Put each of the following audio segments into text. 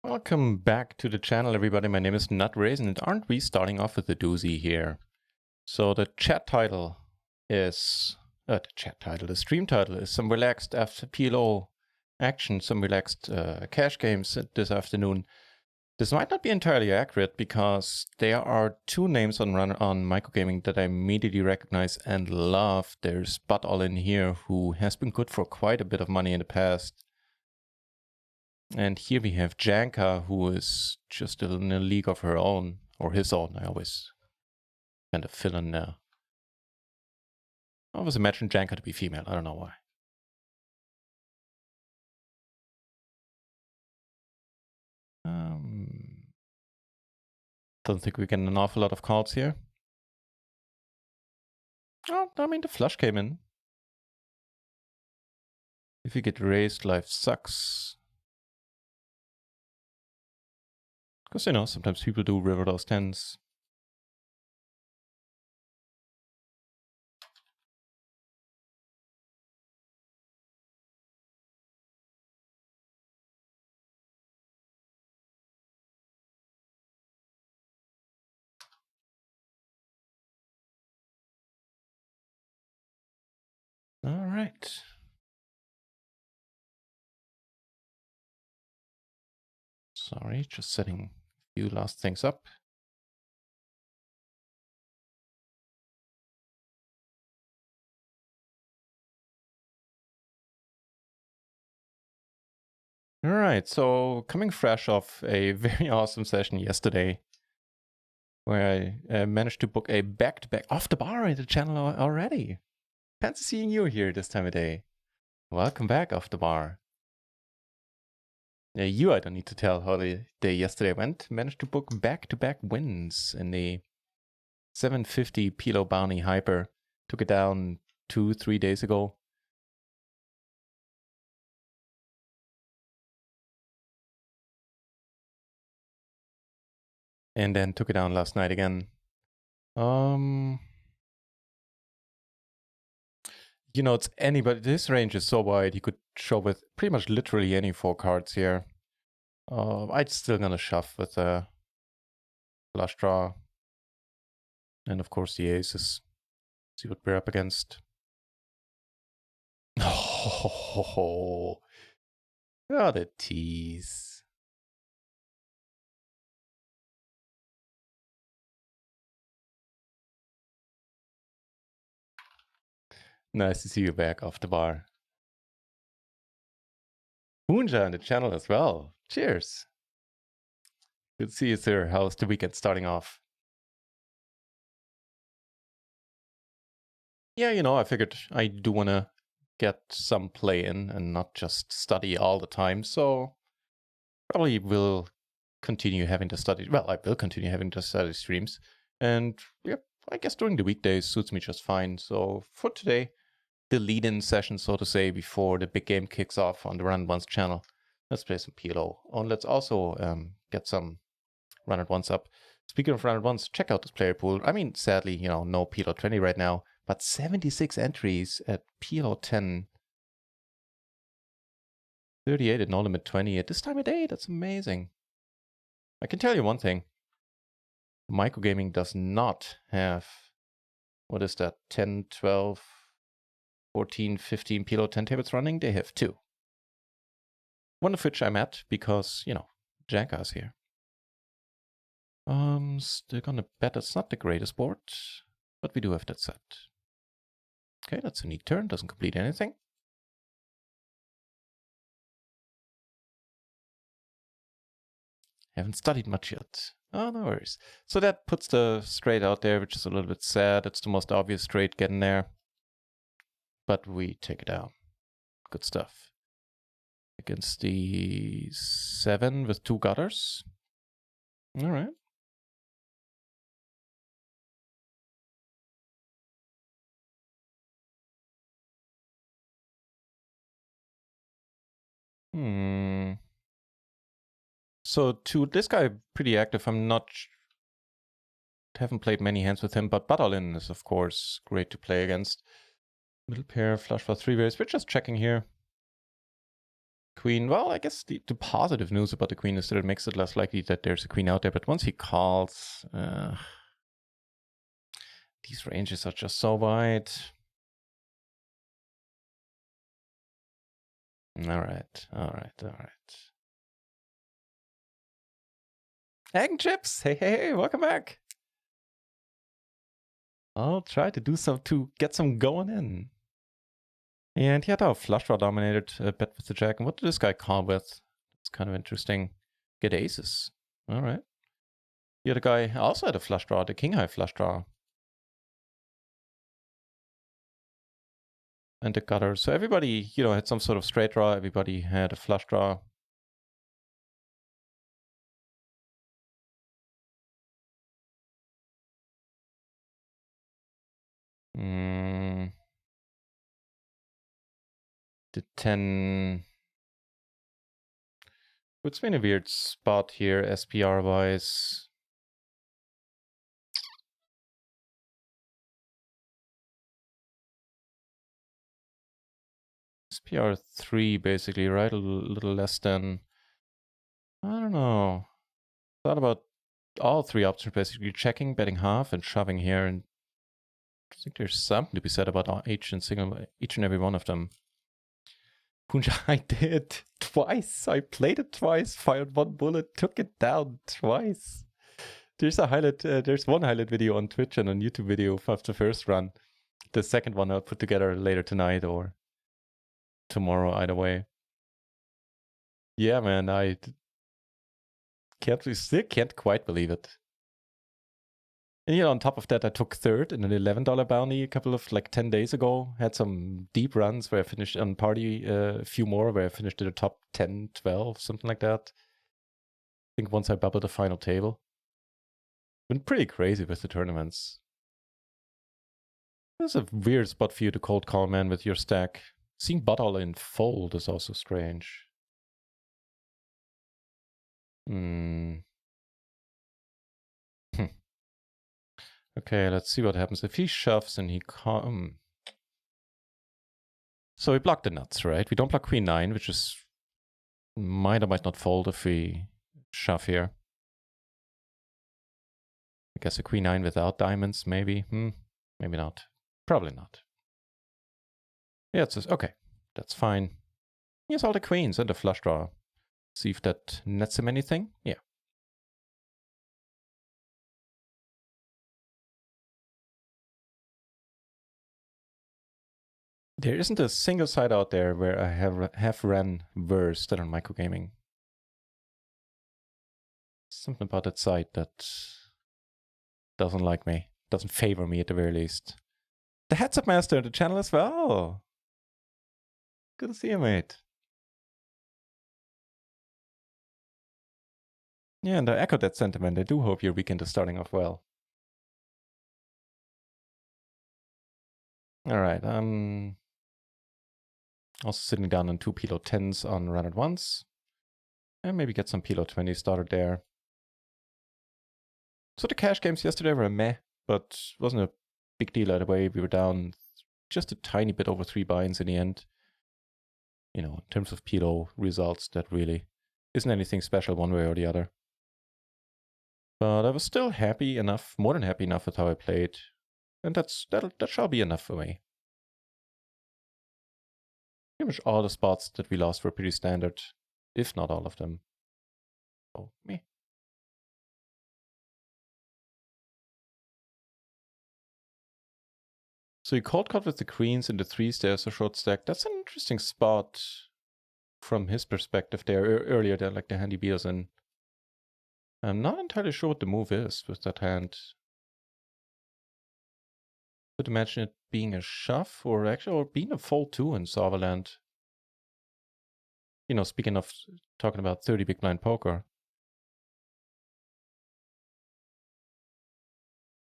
Welcome back to the channel, everybody. My name is NutRaisin, and aren't we starting off with a doozy here? So the chat title is, the stream title is some relaxed after PLO action, some relaxed cash games this afternoon. This might not be entirely accurate because there are two names on Microgaming that I immediately recognize and love. There's Bud All In here, who has been good for quite a bit of money in the past. And here we have Janka, who is just in a league of her own, or his own. I always kind of fill in there. I always imagine Janka to be female. I don't know why. Don't think we get an awful lot of calls here. Oh, I mean, the flush came in. If you get raised, life sucks. Because, you know, sometimes people do river those tens. All right. Sorry, just setting a few last things up. All right, so coming fresh off a very awesome session yesterday, where I managed to book a back-to-back off the bar in the channel already. Fancy seeing you here this time of day. Welcome back, off the bar. Yeah, I don't need to tell how the day yesterday went. Managed to book back-to-back wins in the 750 PLO bounty hyper. Took it down 2-3 days ago. And then took it down last night again. You know, it's anybody. This range is so wide, you could show with pretty much literally any 4 cards here. I'm still gonna shove with a flush draw. And of course the aces. See what we're up against. Oh, the tease. Nice to see you back off the bar. Moonja on the channel as well. Cheers. Good to see you, sir. How's the weekend starting off? Yeah, you know, I figured I do want to get some play in and not just study all the time. So probably will continue having to study. Well, I will continue having to study streams. And yeah, I guess during the weekdays suits me just fine. So for today, the lead-in session, so to say, before the big game kicks off on the Run It Once channel, let's play some PLO. And let's also get some Run It Once up. Speaking of Run It Once, check out this player pool. I mean, sadly, you know, no PLO 20 right now, but 76 entries at PLO 10. 38 at No Limit 20 at this time of day. That's amazing. I can tell you one thing. Microgaming does not have, what is that, 10, 12, 14, 15 PLO 10 tables running. They have 2. One of which I'm at because, you know, Janka's here. Still gonna bet it's not the greatest board, but we do have that set. Okay, that's a neat turn, doesn't complete anything. Haven't studied much yet. Oh, no worries. So that puts the straight out there, which is a little bit sad. It's the most obvious straight getting there. But we take it down. Good stuff. Against the 7 with 2 gutters. All right. So to this guy, pretty active. Haven't played many hands with him, but Bud All In is of course great to play against. Middle pair, flush for 3 ways. We're just checking here. queen. Well, I guess the positive news about the queen is that it makes it less likely that there's a queen out there. But once he calls, these ranges are just so wide. All right. Egg and chips. Hey, welcome back. I'll try to do some to get some going in. And he had a flush draw dominated bet with the jack. And what did this guy call with? It's kind of interesting. Get aces. All right. The other guy also had a flush draw, the king high flush draw. And the gutter. So everybody, had some sort of straight draw. Everybody had a flush draw. The 10 puts me in a weird spot here, SPR-wise. SPR 3, basically, right? A little less than... I don't know. Thought about all three options, basically checking, betting half, and shoving here. And I think there's something to be said about each and every one of them. Punja, I did twice. I played it twice, fired one bullet, took it down twice. There's a highlight. There's one highlight video on Twitch and on YouTube video of the first run. The second one I'll put together later tonight or tomorrow, either way. Yeah, man, I still can't quite believe it. And on top of that, I took third in an $11 bounty a couple of 10 days ago. Had some deep runs where I finished on party, a few more where I finished in the top 10, 12, something like that. I think once I bubbled the final table. Been pretty crazy with the tournaments. That's a weird spot for you to cold call, man, with your stack. Seeing bot all in fold is also strange. Okay, let's see what happens. If he shoves and he can't... So we block the nuts, right? We don't block queen 9, which is... might or might not fold if we shove here. I guess a queen 9 without diamonds, maybe. Maybe not. Probably not. Yeah, it's just... okay, that's fine. He has all the queens and the flush draw. See if that nets him anything? Yeah. There isn't a single site out there where I have ran worse than on microgaming. Something about that site that doesn't like me, doesn't favor me at the very least. The Heads Up Master on the channel as well. Good to see you, mate. Yeah, and I echo that sentiment. I do hope your weekend is starting off well. All right, also sitting down on 2 PLO 10s on run at once. And maybe get some PLO 20 started there. So the cash games yesterday were a meh, but wasn't a big deal either way. We were down just a tiny bit over 3 binds in the end. In terms of PLO results, that really isn't anything special one way or the other. But I was still happy enough, more than happy enough with how I played. And that shall be enough for me. Pretty much all the spots that we lost were pretty standard, if not all of them. Oh, me. So you cold cut with the queens and the 3s there's a short stack. That's an interesting spot from his perspective there earlier than the hand he beat us in. I'm not entirely sure what the move is with that hand. Could imagine it being a shove or being a fold too in Solverland. Speaking of talking about 30 big blind poker.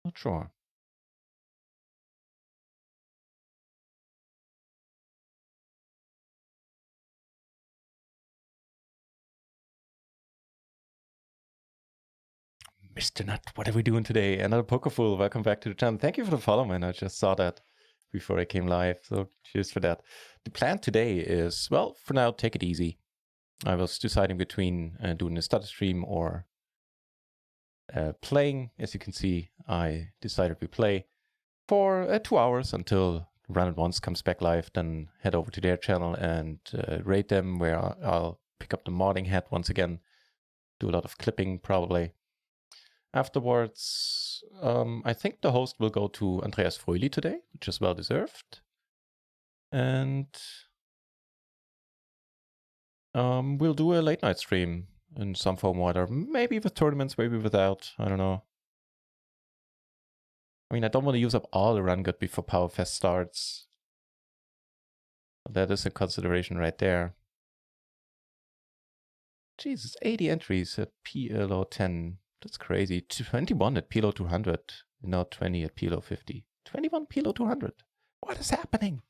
Not sure. Mr. Nut, what are we doing today? Another Poker Fool. Welcome back to the channel. Thank you for the follow, man. I just saw that before I came live, so cheers for that. The plan today is, well, for now, take it easy. I was deciding between doing a study stream or playing. As you can see, I decided we play for 2 hours until Run It Once comes back live, then head over to their channel and raid them, where I'll pick up the modding hat once again, do a lot of clipping probably. Afterwards, I think the host will go to Andreas Fröhli today, which is well deserved. And we'll do a late night stream in some form or other, maybe with tournaments, maybe without, I don't know. I mean, I don't want to use up all the run good before PowerFest starts. That is a consideration right there. Jesus, 80 entries at PLO 10. That's crazy. 21 at PLO 200. Now 20 at PLO 50. 21 PLO 200. What is happening?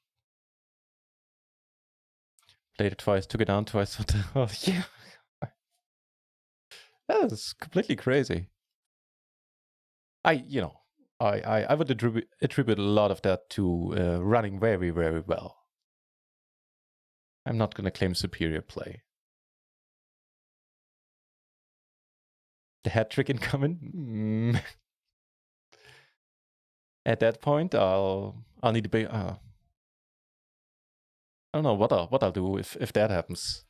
Played it twice, took it down twice. Oh, yeah. That is completely crazy. I would attribute a lot of that to running very, very well. I'm not going to claim superior play. The hat trick incoming? At that point, I'll need to be... I don't know what I'll do if that happens.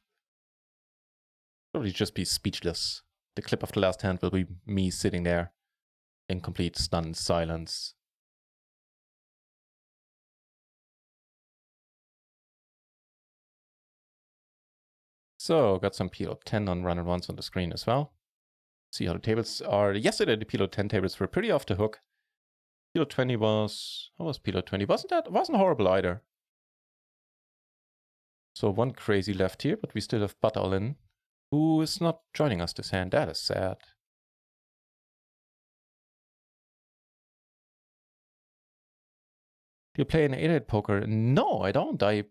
Probably just be speechless. The clip of the last hand will be me sitting there in complete stunned silence. So, got some PLO 10 on Run It Once on the screen as well. See how the tables are. Yesterday, the PLO 10 tables were pretty off the hook. PLO 20 was... How was PLO 20? Wasn't horrible either. So one crazy left here, but we still have Butt All In, who is not joining us this hand. That is sad. Do you play an 8-8 poker? No, I don't. I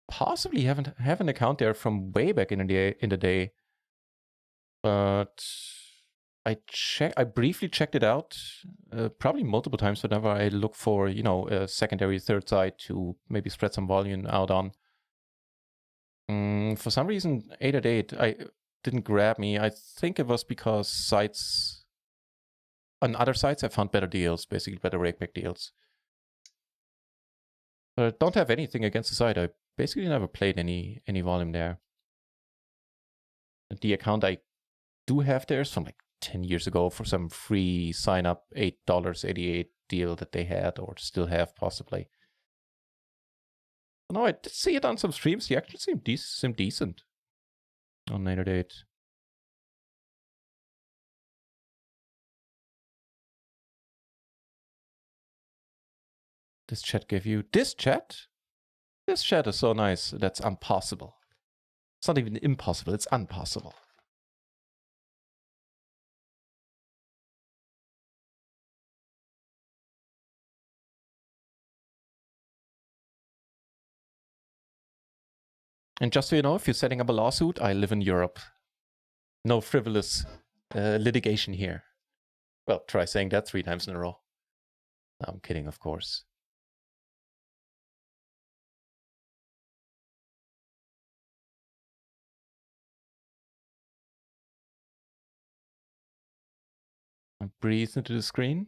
possibly have an account there from way back in the day. But I briefly checked it out, probably multiple times whenever I look for, a secondary third side to maybe spread some volume out on. For some reason, 8-8 didn't grab me. I think it was because sites on other sites I found better deals, basically better rakeback deals. But I don't have anything against the site. I basically never played any volume there. The account I do have there is from like 10 years ago for some free sign up $8.88 deal that they had or still have possibly. No, I did see it on some streams. He actually seemed decent on 8-8. This chat gave you this chat? This chat is so nice. That's impossible. It's not even impossible. It's impossible. And just so you know, if you're setting up a lawsuit, I live in Europe. No frivolous litigation here. Well, try saying that 3 times in a row. I'm kidding, of course. I breathe into the screen.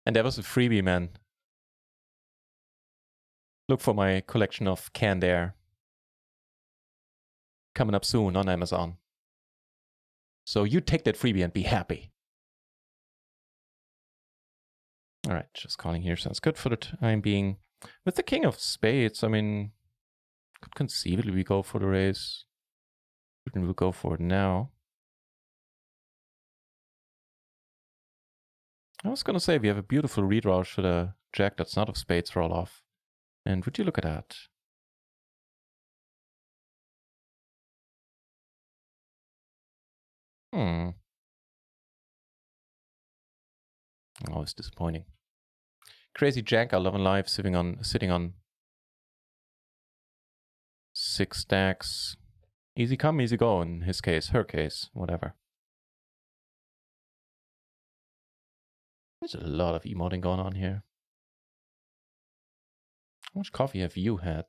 And there was a freebie, man. Look for my collection of canned air. Coming up soon on Amazon. So you take that freebie and be happy. All right, just calling here sounds good for the time being. With the King of Spades, I mean, could conceivably we go for the raise. We'll go for it now. I was gonna say we have a beautiful redraw should a jack that's not of spades roll off. And would you look at that? Oh, it's disappointing. Crazy jack, I love in life, sitting on 6 stacks. Easy come, easy go in his case, her case, whatever. There's a lot of emoting going on here. How much coffee have you had?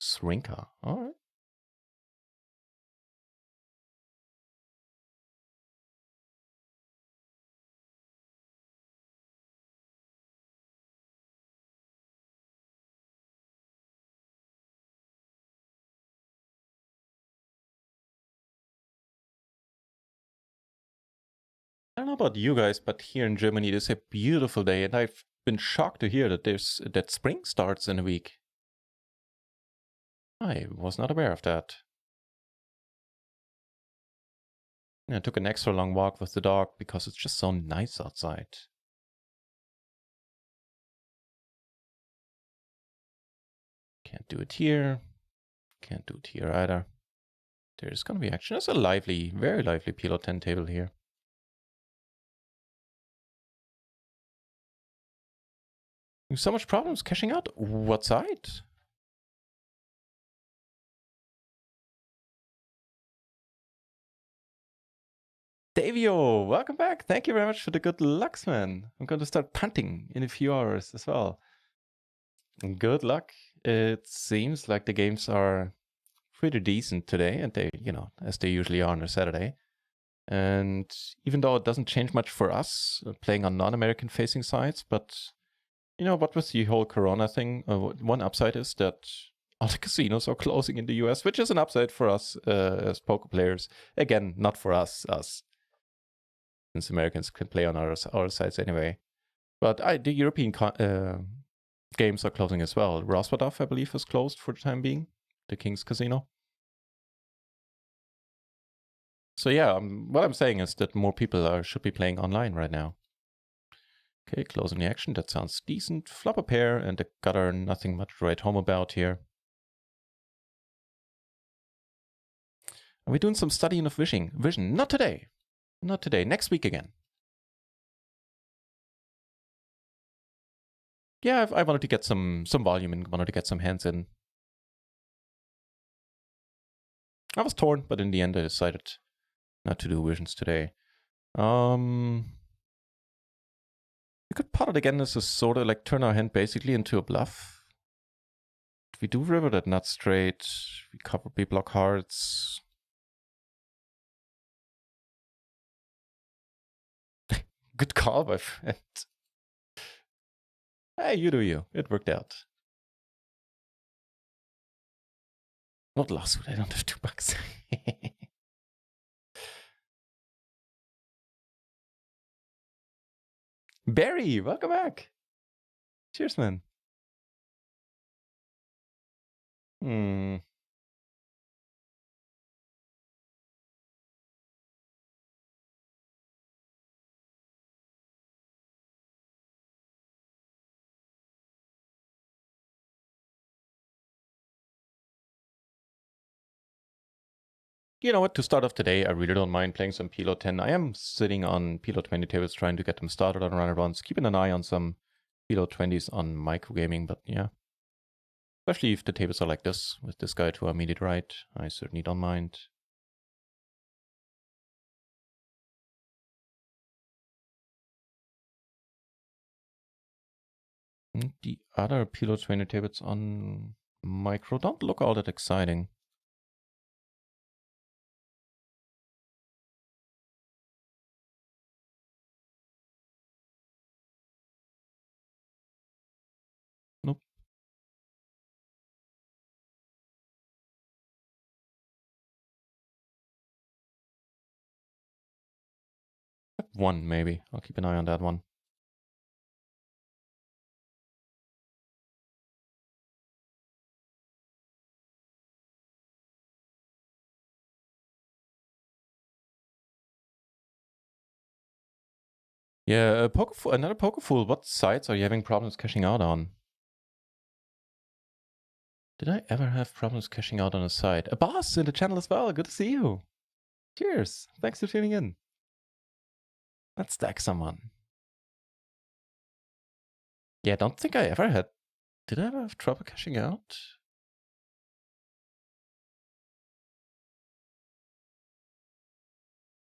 Srinka. All right. I don't know about you guys, but here in Germany, it is a beautiful day, and I've been shocked to hear that spring starts in a week. I was not aware of that. I took an extra long walk with the dog because it's just so nice outside. Can't do it here. Can't do it here either. There's gonna be action. There's a lively, very lively PLO 10 table here. So much problems cashing out. What side? Davio, welcome back. Thank you very much for the good lucks, man. I'm going to start punting in a few hours as well. Good luck. It seems like the games are pretty decent today, and they, as they usually are on a Saturday. And even though it doesn't change much for us playing on non-American facing sides, but what with the whole Corona thing, one upside is that all the casinos are closing in the US, which is an upside for us as poker players. Again, not for us, since Americans can play on our sides anyway. But the European games are closing as well. Rosvadov, I believe, is closed for the time being, the King's Casino. So yeah, what I'm saying is that more people should be playing online right now. Okay, closing the action. That sounds decent. Flop a pair and a gutter. Nothing much to write home about here. Are we doing some studying of vision? Not today. Not today. Next week again. Yeah, I wanted to get some volume and wanted to get some hands in. I was torn, but in the end I decided not to do visions today. You could pot it again as a sort of like turn our hand basically into a bluff. If we do river that nut straight, we cover big block hearts. Good call, my friend. Hey, you do you. It worked out. Not lawsuit, I don't have $2. Barry, welcome back. Cheers, man. You know what, to start off today, I really don't mind playing some PLO 10. I am sitting on PLO 20 tables trying to get them started on runner runs, keeping an eye on some PLO 20s on microgaming, but yeah. Especially if the tables are like this, with this guy to our immediate right, I certainly don't mind. And the other PLO 20 tables on micro don't look all that exciting. Nope. One, maybe. I'll keep an eye on that one. Yeah, another poker fool. What sides are you having problems cashing out on? Did I ever have problems cashing out on a side? A boss in the channel as well. Good to see you. Cheers. Thanks for tuning in. Let's stack someone. Yeah, I don't think I ever had... Did I ever have trouble cashing out?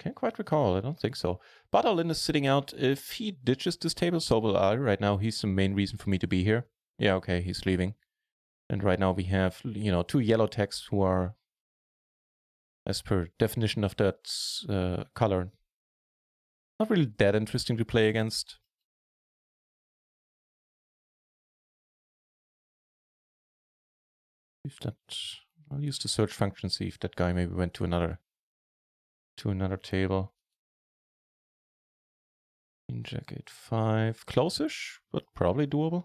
Can't quite recall. I don't think so. But Alin is sitting out. If he ditches this table, so will I. Right now, he's the main reason for me to be here. Yeah, okay, he's leaving. And right now we have, two yellow techs who are, as per definition of that color, not really that interesting to play against. If that, I'll use the search function, see if that guy maybe went to another table. Queen Jack 8-5. Close-ish, but probably doable.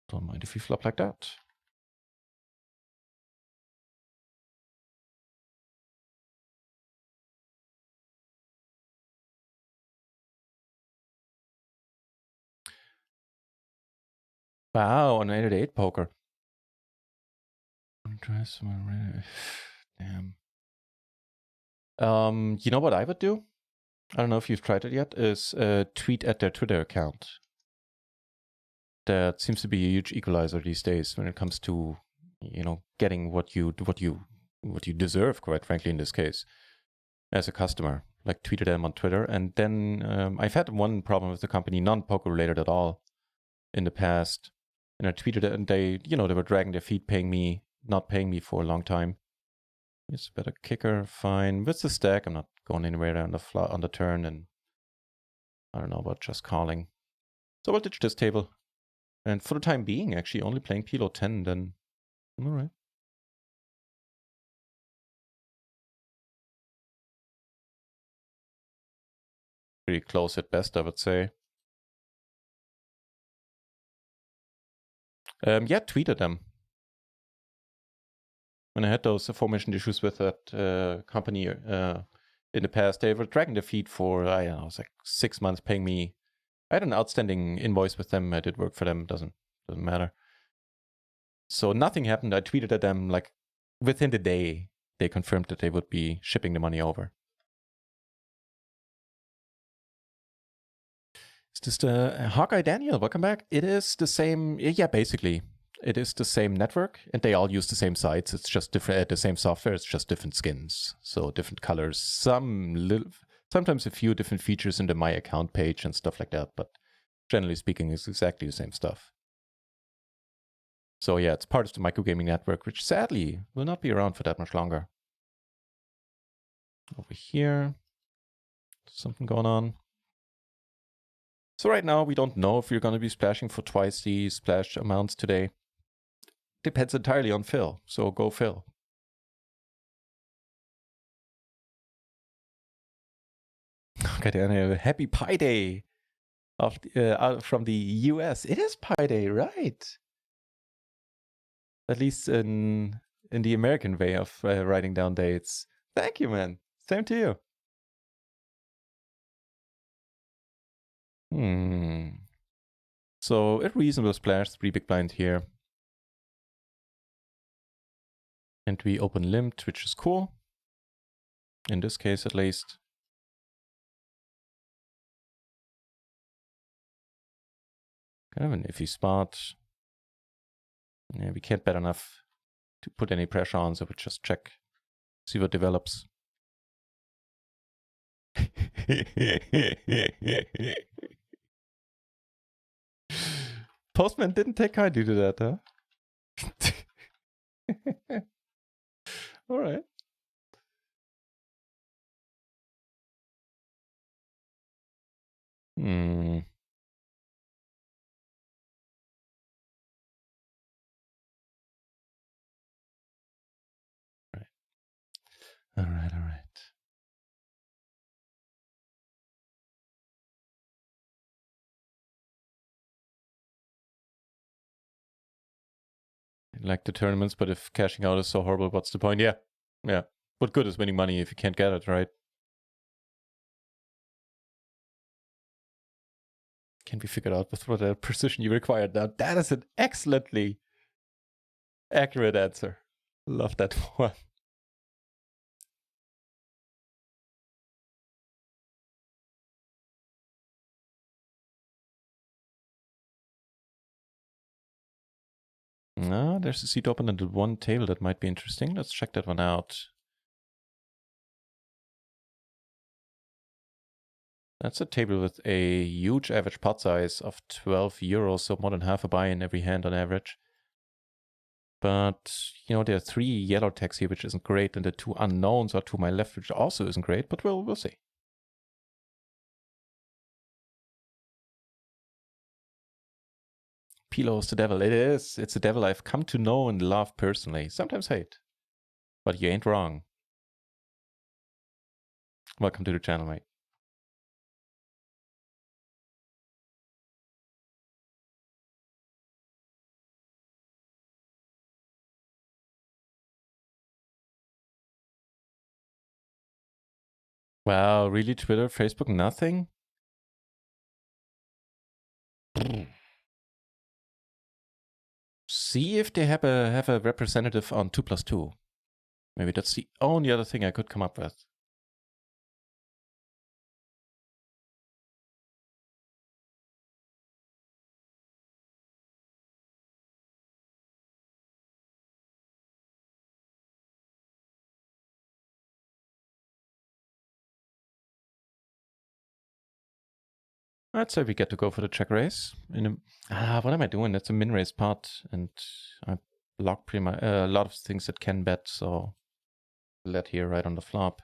Don't mind if we flop like that. Wow, on 8-8 poker. Damn. You know what I would do? I don't know if you've tried it yet, is tweet at their Twitter account. That seems to be a huge equalizer these days when it comes to, you know, getting what you deserve, quite frankly, in this case, as a customer. Like, tweeted them on Twitter. And then I've had one problem with the company, non-poker related at all, in the past. And I tweeted it, and they, you know, they were dragging their feet, not paying me for a long time. It's better kicker, fine. With the stack, I'm not going anywhere on the turn, and I don't know about just calling. So I'll ditch this table. And for the time being, actually only playing PLO 10, then all right. Pretty close at best, I would say. Yeah, tweeted them. When I had those aforementioned issues with that company in the past, they were dragging their feet for, I don't know, it was like 6 months paying me. I had an outstanding invoice with them. I did work for them. Doesn't matter. So nothing happened. I tweeted at them, like, within the day, they confirmed that they would be shipping the money over. Is this the Hawkeye Daniel? Welcome back. It is the same. Yeah, basically. It is the same network, and they all use the same sites. It's just different, the same software. It's just different skins, so different colors. Sometimes a few different features in the My Account page and stuff like that. But generally speaking, it's exactly the same stuff. So yeah, it's part of the microgaming network, which sadly will not be around for that much longer. Over here, something going on. So right now, we don't know if we're going to be splashing for twice the splash amounts today. Depends entirely on Phil, so go Phil. Okay, then happy Pi Day from the US. It is Pi Day, right? At least in the American way of writing down dates. Thank you, man. Same to you. So a reasonable splash, 3 big blind here. And we open limped, which is cool. In this case, at least. Kind of an iffy spot. Yeah, we can't bet enough to put any pressure on, so we'll just check, see what develops. Postman didn't take kindly to that, huh? All right. Right. All right. I like the tournaments, but if cashing out is so horrible, what's the point? Yeah. What good is winning money if you can't get it, right? Can be figured out with what precision you require. Now, that is an excellently accurate answer. Love that one. No, there's a seat open at one table that might be interesting. Let's check that one out. That's a table with a huge average pot size of 12 euros, so more than half a buy in every hand on average. But, you know, there are 3 yellow tags here, which isn't great, and the 2 unknowns are to my left, which also isn't great, but we'll see. PLO is the devil. It is. It's a devil I've come to know and love personally. Sometimes hate. But you ain't wrong. Welcome to the channel, mate. Wow, really? Twitter, Facebook, nothing? See if they have a representative on 2+2. Maybe that's the only other thing I could come up with. I'd say we get to go for the check raise. What am I doing? That's a min raise pot, and I block pretty much a lot of things that can bet, so let here right on the flop.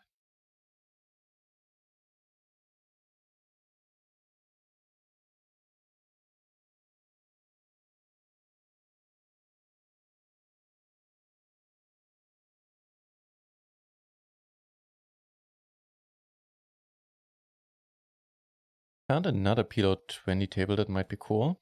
Found another PLO 20 table that might be cool.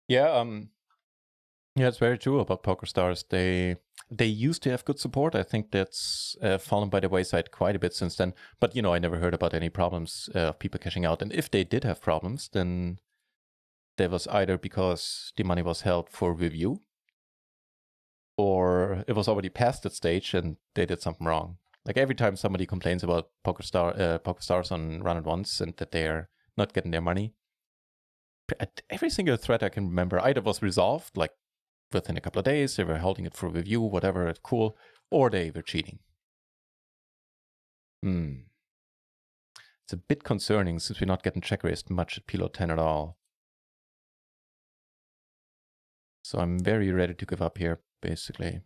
Yeah, yeah, it's very true about PokerStars. They used to have good support. I think that's fallen by the wayside quite a bit since then. But I never heard about any problems of people cashing out. And if they did have problems, then there was either because the money was held for review, or it was already past that stage and they did something wrong. Like every time somebody complains about PokerStars on run at once and that they're not getting their money, every single thread I can remember either was resolved, like within a couple of days, they were holding it for review, whatever, cool, or they were cheating. It's a bit concerning since we're not getting check raised much at PLO 10 at all. So I'm very ready to give up here, basically.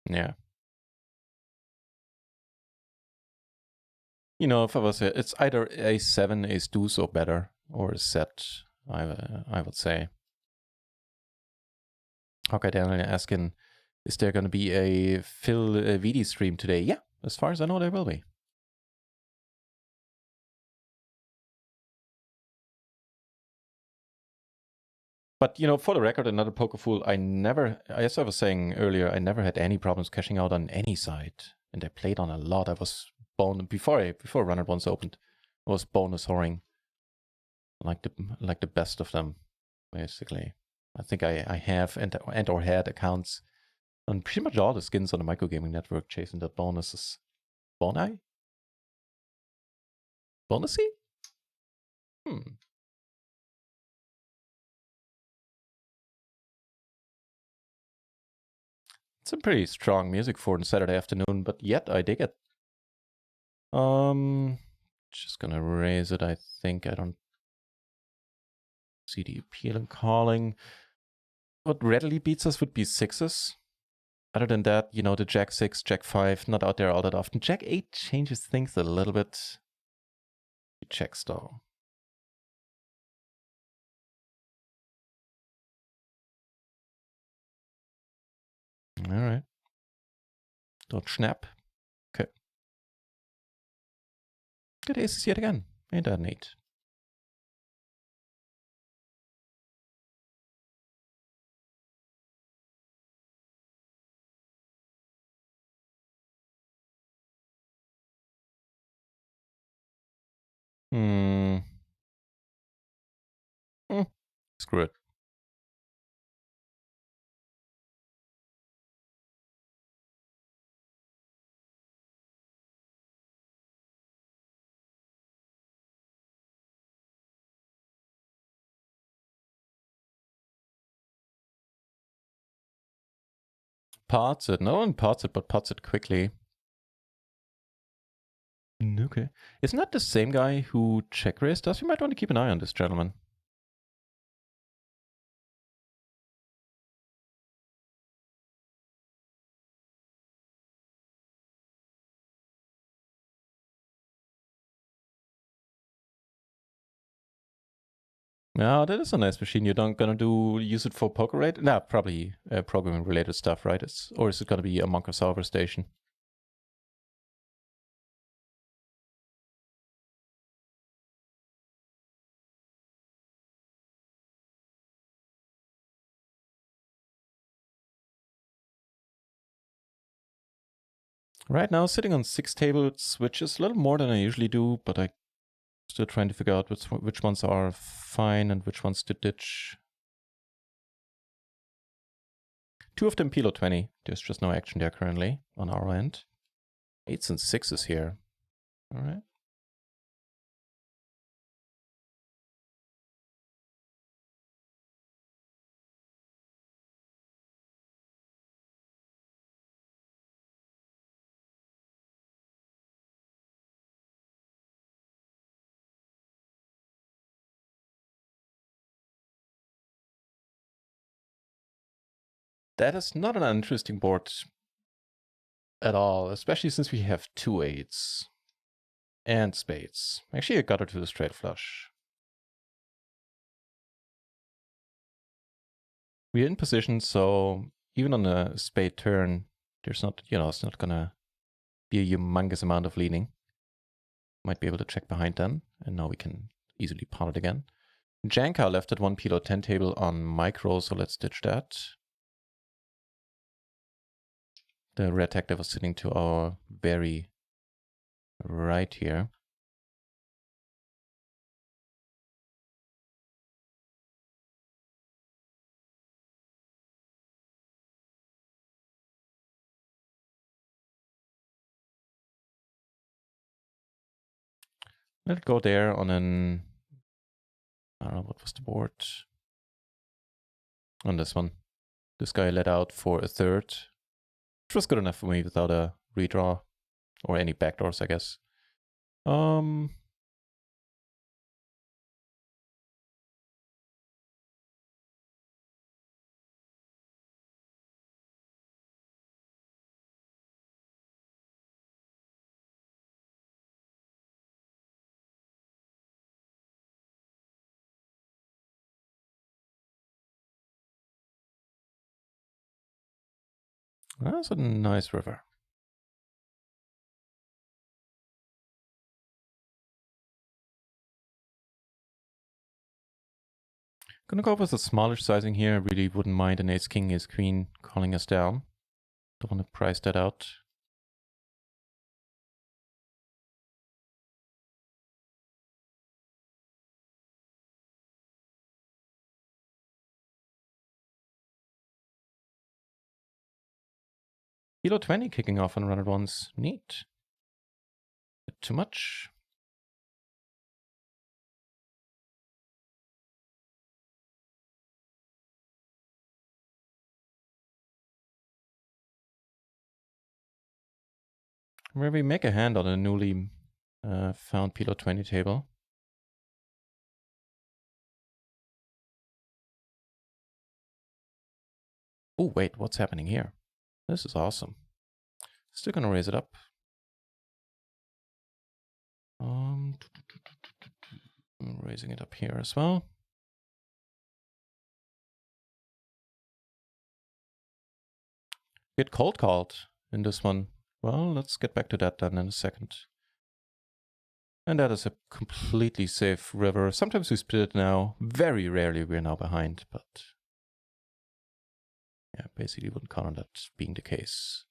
Yeah. If I was it's either a7, ace deuce or better, or a set, I would say. Okay, Daniel asking, is there going to be a Phil VD stream today? Yeah, as far as I know, there will be. But, for the record, another poker fool, as I was saying earlier, I never had any problems cashing out on any side. And I played on a lot. I was before Run It Once opened, I was bonus whoring. Like the best of them, basically. I think I have and or had accounts on pretty much all the skins on the microgaming network chasing that bonuses. Bonai? Bonusy? It's a pretty strong music for a Saturday afternoon, but yet I dig it. Just gonna raise it, I think. I don't see the appeal in calling. What readily beats us would be sixes. Other than that, the Jack 6, Jack 5, not out there all that often. Jack 8 changes things a little bit. He checks though. All right. Don't snap. Okay. Good aces yet again. Ain't that neat? Screw it. pots it. Not only pots it, but pots it quickly. Okay. Isn't that the same guy who check raised us? We might want to keep an eye on this gentleman. Now that is a nice machine. You're not gonna use it for poker rate? Nah, probably programming related stuff, right? Or is it gonna be a Monk of Solver station? Right now, sitting on 6 tables, which is a little more than I usually do, but I'm still trying to figure out which ones are fine and which ones to ditch. 2 of them PLO 20. There's just no action there currently on our end. 8s and 6s here. All right. That is not an uninteresting board at all, especially since we have 2 8s and spades. Actually, I got it to the straight flush. We're in position, so even on a spade turn, there's not, it's not gonna be a humongous amount of leaning. Might be able to check behind then, and now we can easily pot it again. Janka left at 1 PLO 10 table on micro, so let's ditch that. The red tactic was sitting to our very right here. Let it go there on an, I don't know, what was the board? On this one. This guy let out for a third, which was good enough for me without a redraw or any backdoors, I guess. That's a nice river. Gonna go with a smallish sizing here. I really wouldn't mind an ace king, ace queen calling us down. Don't want to price that out. Kilo 20 kicking off on run at once. Neat. Bit too much. Where we make a hand on a newly found Kilo 20 table. Oh, wait, what's happening here? This is awesome. Still gonna raise it up. I'm raising it up here as well. Get cold called in this one. Well, let's get back to that then in a second. And that is a completely safe river. Sometimes we split it now. Very rarely we're now behind, but yeah, basically wouldn't count on that being the case.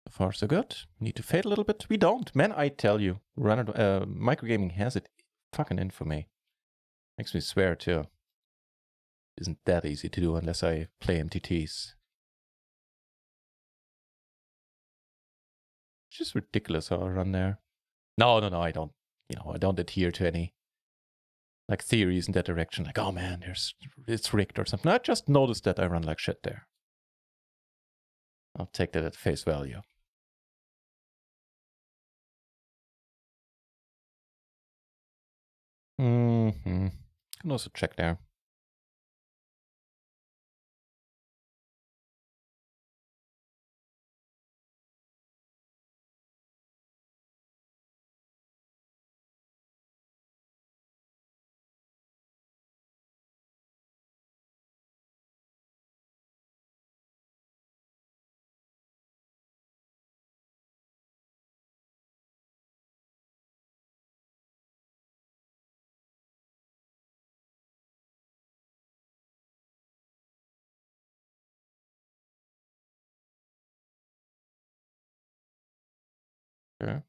So far so good. Need to fade a little bit. We don't. Man, I tell you, microgaming has it fucking in for me. Makes me swear too. Isn't that easy to do unless I play MTTs. It's just ridiculous how I run there. No, I don't. I don't adhere to any like theories in that direction, like, oh man, it's rigged or something. I just noticed that I run like shit there. I'll take that at face value. Mm-hmm. Can also check there. Okay.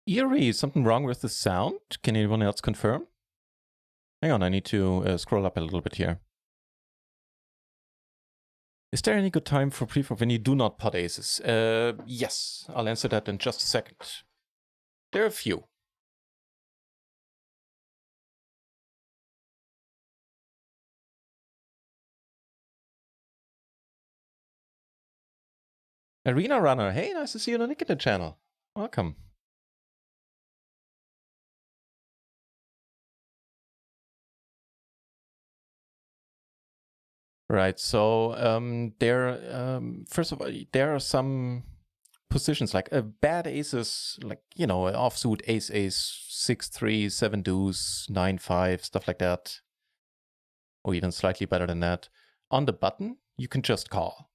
Eerie, is something wrong with the sound? Can anyone else confirm? Hang on, I need to scroll up a little bit here. Is there any good time for preflop when you do not pot aces? Yes, I'll answer that in just a second. There are a few. Arena Runner, hey, nice to see you on the Nikita channel. Welcome. Right, so first of all, there are some positions like bad aces, like, you know, offsuit ace, 6-3, 7 deuce, 9-5, stuff like that. Or even slightly better than that. On the button, you can just call.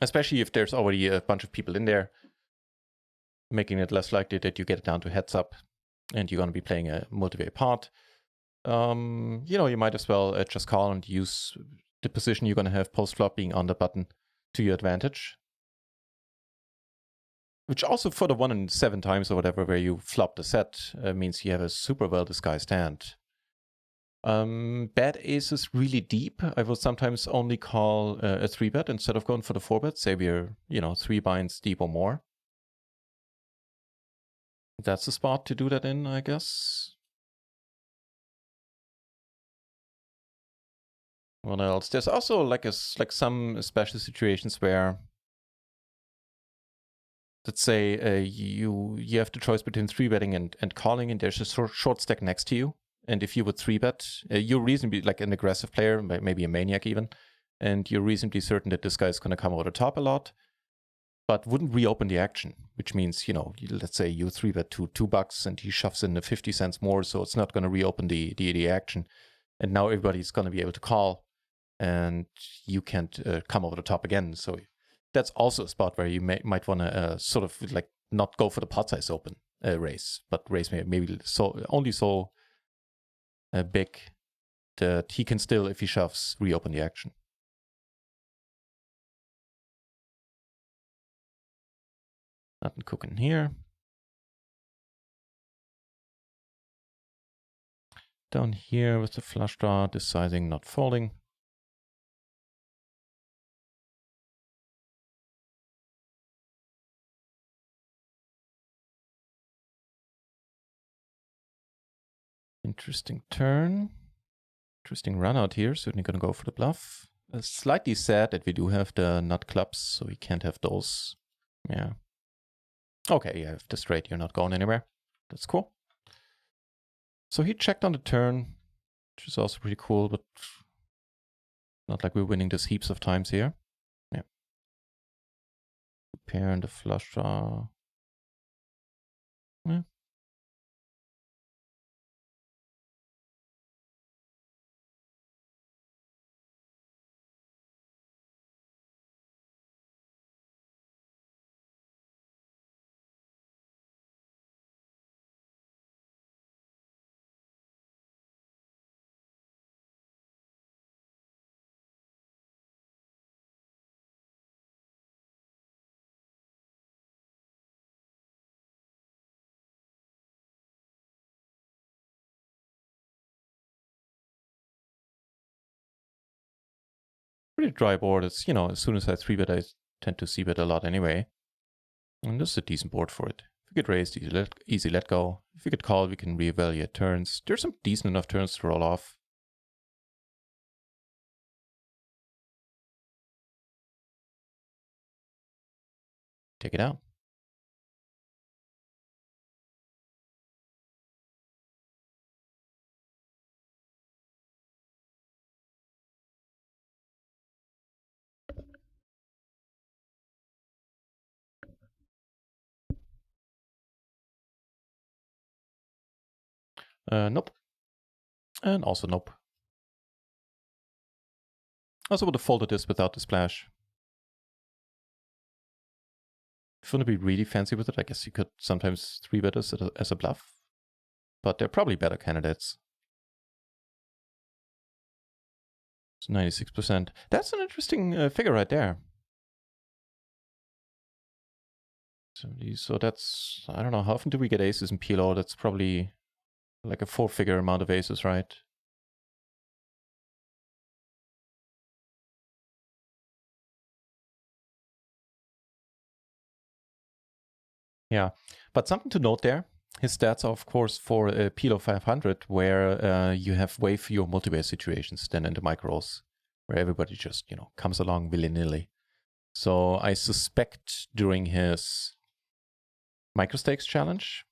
Especially if there's already a bunch of people in there, making it less likely that you get it down to heads up and you're going to be playing a multi-way pot. You know, you might as well just call and use the position you're going to have post-flop being on the button to your advantage. Which also for the 1 in 7 times or whatever where you flop the set means you have a super well disguised hand. Bad aces really deep. I will sometimes only call a 3-bet instead of going for the 4-bet. Say we're, you know, 3 binds deep or more. That's the spot to do that in, I guess. What else? There's also like some special situations where, let's say you have the choice between 3-betting and calling, and there's a short stack next to you. And if you would 3-bet, you're reasonably like an aggressive player, maybe a maniac even, and you're reasonably certain that this guy's going to come over the top a lot, but wouldn't reopen the action, which means, you know, let's say you 3-bet to $2 and he shoves in the 50 cents more, so it's not going to reopen the action. And now everybody's going to be able to call, and you can't come over the top again. So that's also a spot where you might want to sort of like not go for the pot size open raise, but raise maybe only so big that he can still, if he shoves, reopen the action. Nothing cooking here. Down here with the flush draw, deciding not folding. Interesting turn. Interesting run out here. Certainly going to go for the bluff. Slightly sad that we do have the nut clubs, so we can't have those. Yeah. Okay, you have the straight. You're not going anywhere. That's cool. So he checked on the turn, which is also pretty cool, but not like we're winning this heaps of times here. Yeah. Pair and the flush draw. Yeah. pretty dry board. It's, you know, as soon as I 3-bet, I tend to c-bet a lot anyway. And this is a decent board for it. If we get raised, easy let go. If we get called, we can reevaluate turns. There's some decent enough turns to roll off. Take it out. Nope. And also nope. Also would have folded this without the splash. If you want to be really fancy with it, I guess you could sometimes 3-bet this as a bluff. But they're probably better candidates. It's 96%. That's an interesting figure right there. So that's, I don't know, how often do we get aces in PLO? That's probably like a 4-figure amount of aces, right? Yeah, but something to note there. His stats are, of course, for a PLO 500, where you have way fewer multi-base situations than in the micros, where everybody just, you know, comes along willy-nilly. So I suspect during his microstakes challenge,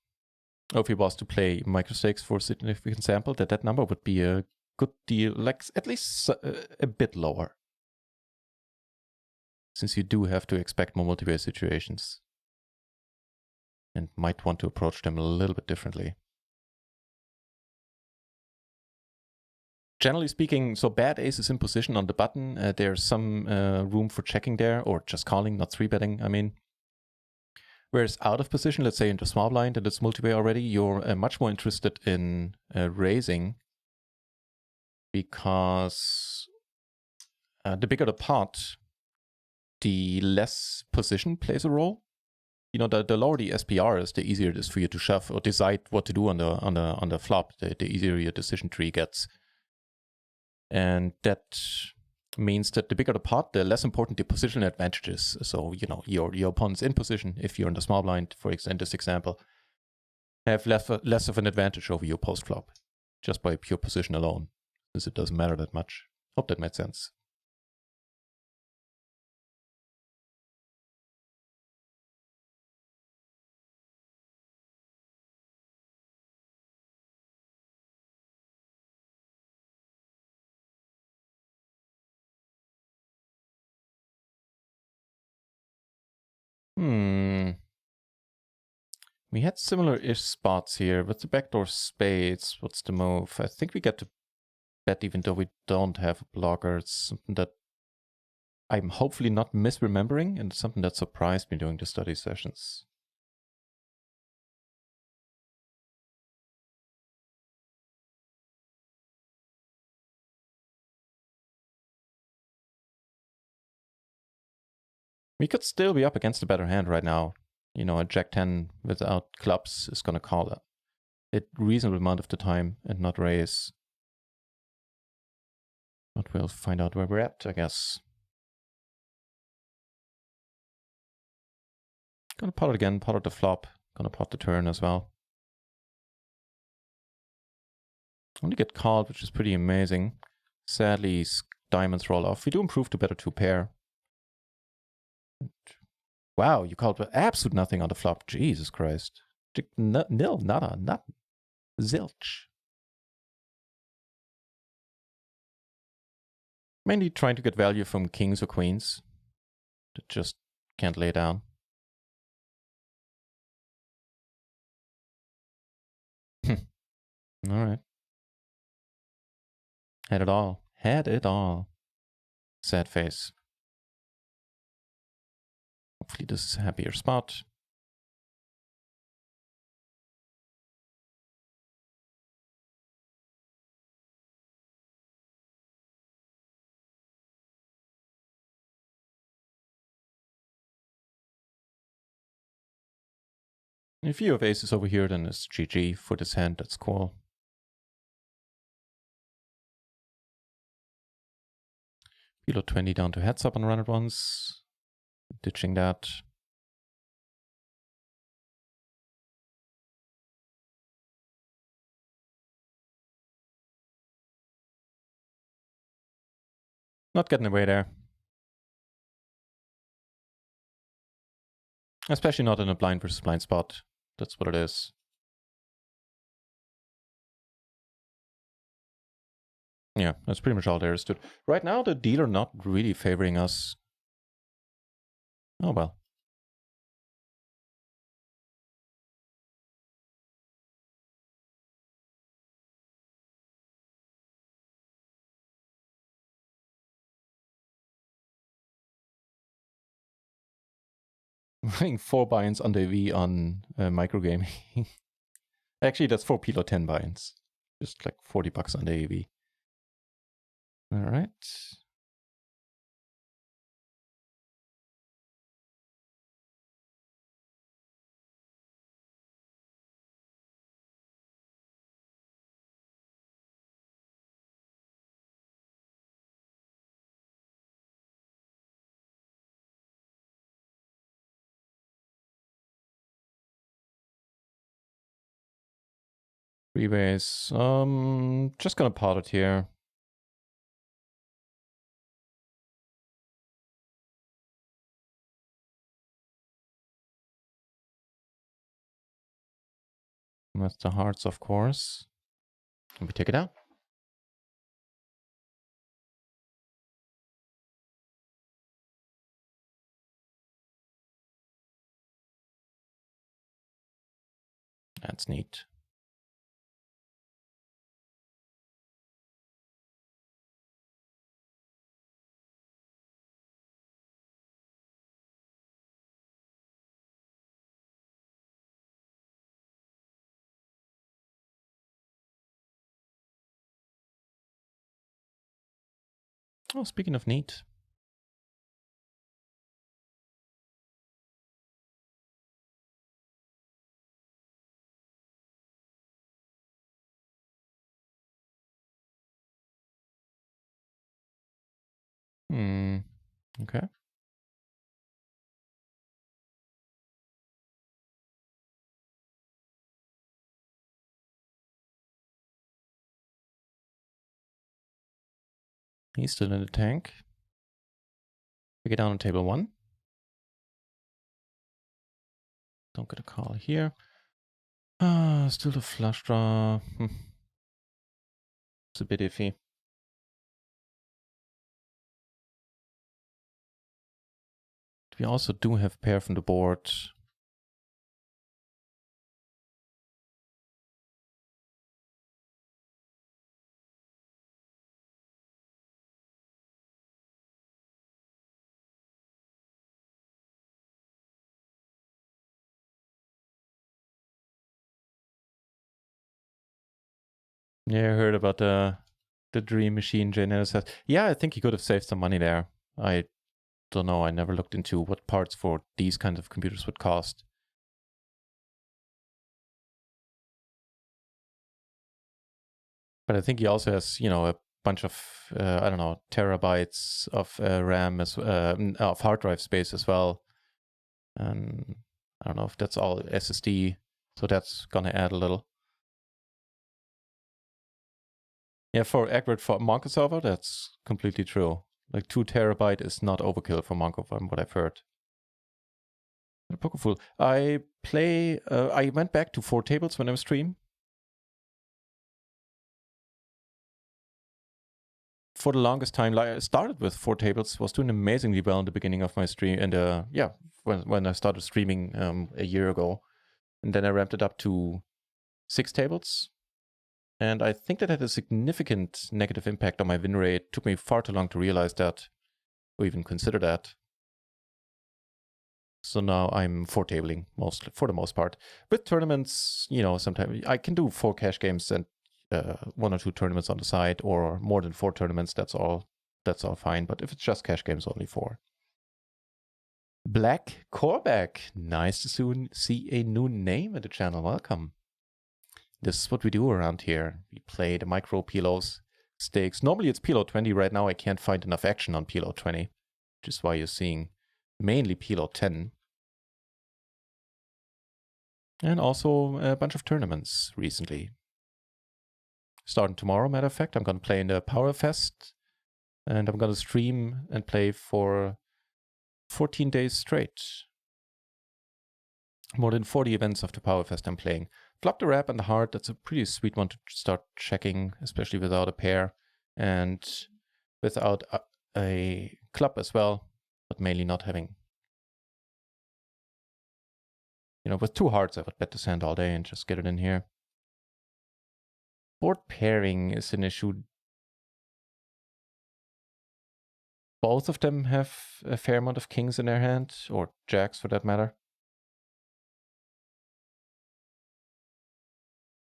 or if he was to play microstakes for a significant sample, that number would be a good deal, like at least a bit lower. Since you do have to expect more multi-base situations. And might want to approach them a little bit differently. Generally speaking, so bad aces in position on the button, there's some room for checking there, or just calling, not 3-betting, I mean. Whereas out of position, let's say into small blind and it's multi-way already, you're much more interested in raising, because the bigger the pot, the less position plays a role. You know, the lower the SPR is, the easier it is for you to shove or decide what to do on the flop. The easier your decision tree gets, and that means that the bigger the pot, the less important the position advantage is. So, you know, your opponents in position, if you're in the small blind, for in this example, have less of an advantage over you post flop, just by pure position alone, since it doesn't matter that much. Hope that made sense. We had similar-ish spots here with the backdoor spades. What's the move? I think we get to bet even though we don't have a blocker. It's something that I'm hopefully not misremembering, and something that surprised me during the study sessions. We could still be up against a better hand right now. You know, a Jack-10 without clubs is going to call a reasonable amount of the time and not raise. But we'll find out where we're at, I guess. Gonna pot it again, pot it the flop. Gonna pot the turn as well. Only get called, which is pretty amazing. Sadly, diamonds roll off. We do improve to better 2-pair. Wow, you called absolute nothing on the flop. Jesus Christ. Nil, nada, nothing. Zilch. Mainly trying to get value from kings or queens that just can't lay down. Alright. Had it all. Had it all. Sad face. Hopefully this is a happier spot. If you have aces over here, then it's GG for this hand. That's cool. PLO 20 down to heads up and run it once. Ditching that. Not getting away there. Especially not in a blind versus blind spot. That's what it is. Yeah, that's pretty much all there is to it. Right now, the dealer not really favoring us. Oh well. Running 4 binds on the V on microgaming. Actually, that's 4 PLO 10 binds. Just like $40 on the AV. All right. Freeways. Just gonna pot it here. That's the hearts, of course. Can we take it out? That's neat. Oh, speaking of neat. Okay. He's still in the tank. We get down on table 1. Don't get a call here. Still the flush draw. It's a bit iffy. We also do have pair from the board. Yeah, I heard about the Dream Machine Jane says. Yeah, I think he could have saved some money there. I don't know. I never looked into what parts for these kinds of computers would cost. But I think he also has, you know, a bunch of, I don't know, terabytes of RAM, of hard drive space as well. And I don't know if that's all SSD. So that's going to add a little. Yeah, for accurate for Mongo server, that's completely true. Like 2 terabyte is not overkill for Mongo from what I've heard. Pokerful. I went back to 4 tables when I stream. For the longest time, I started with 4 tables, was doing amazingly well in the beginning of my stream. And yeah, when I started streaming a year ago. And then I ramped it up to 6 tables. And I think that had a significant negative impact on my win rate. It took me far too long to realize that, or even consider that. So now I'm 4 tabling mostly, for the most part. With tournaments, you know, sometimes I can do 4 cash games and 1 or 2 tournaments on the side, or more than 4 tournaments. That's all fine. But if it's just cash games, only 4. Black Corback, nice to see a new name in the channel. Welcome. This is what we do around here. We play the micro PLOs stakes. Normally it's PLO 20. Right now I can't find enough action on PLO 20, which is why you're seeing mainly PLO 10. And also a bunch of tournaments recently. Starting tomorrow, matter of fact, I'm going to play in the Power Fest. And I'm going to stream and play for 14 days straight. More than 40 events of the Power Fest I'm playing. Flop the Rap and the Heart, that's a pretty sweet one to start checking, especially without a pair. And without a club as well, but mainly not having. You know, with 2 hearts, I would bet this hand all day and just get it in here. Board pairing is an issue. Both of them have a fair amount of kings in their hand, or jacks for that matter.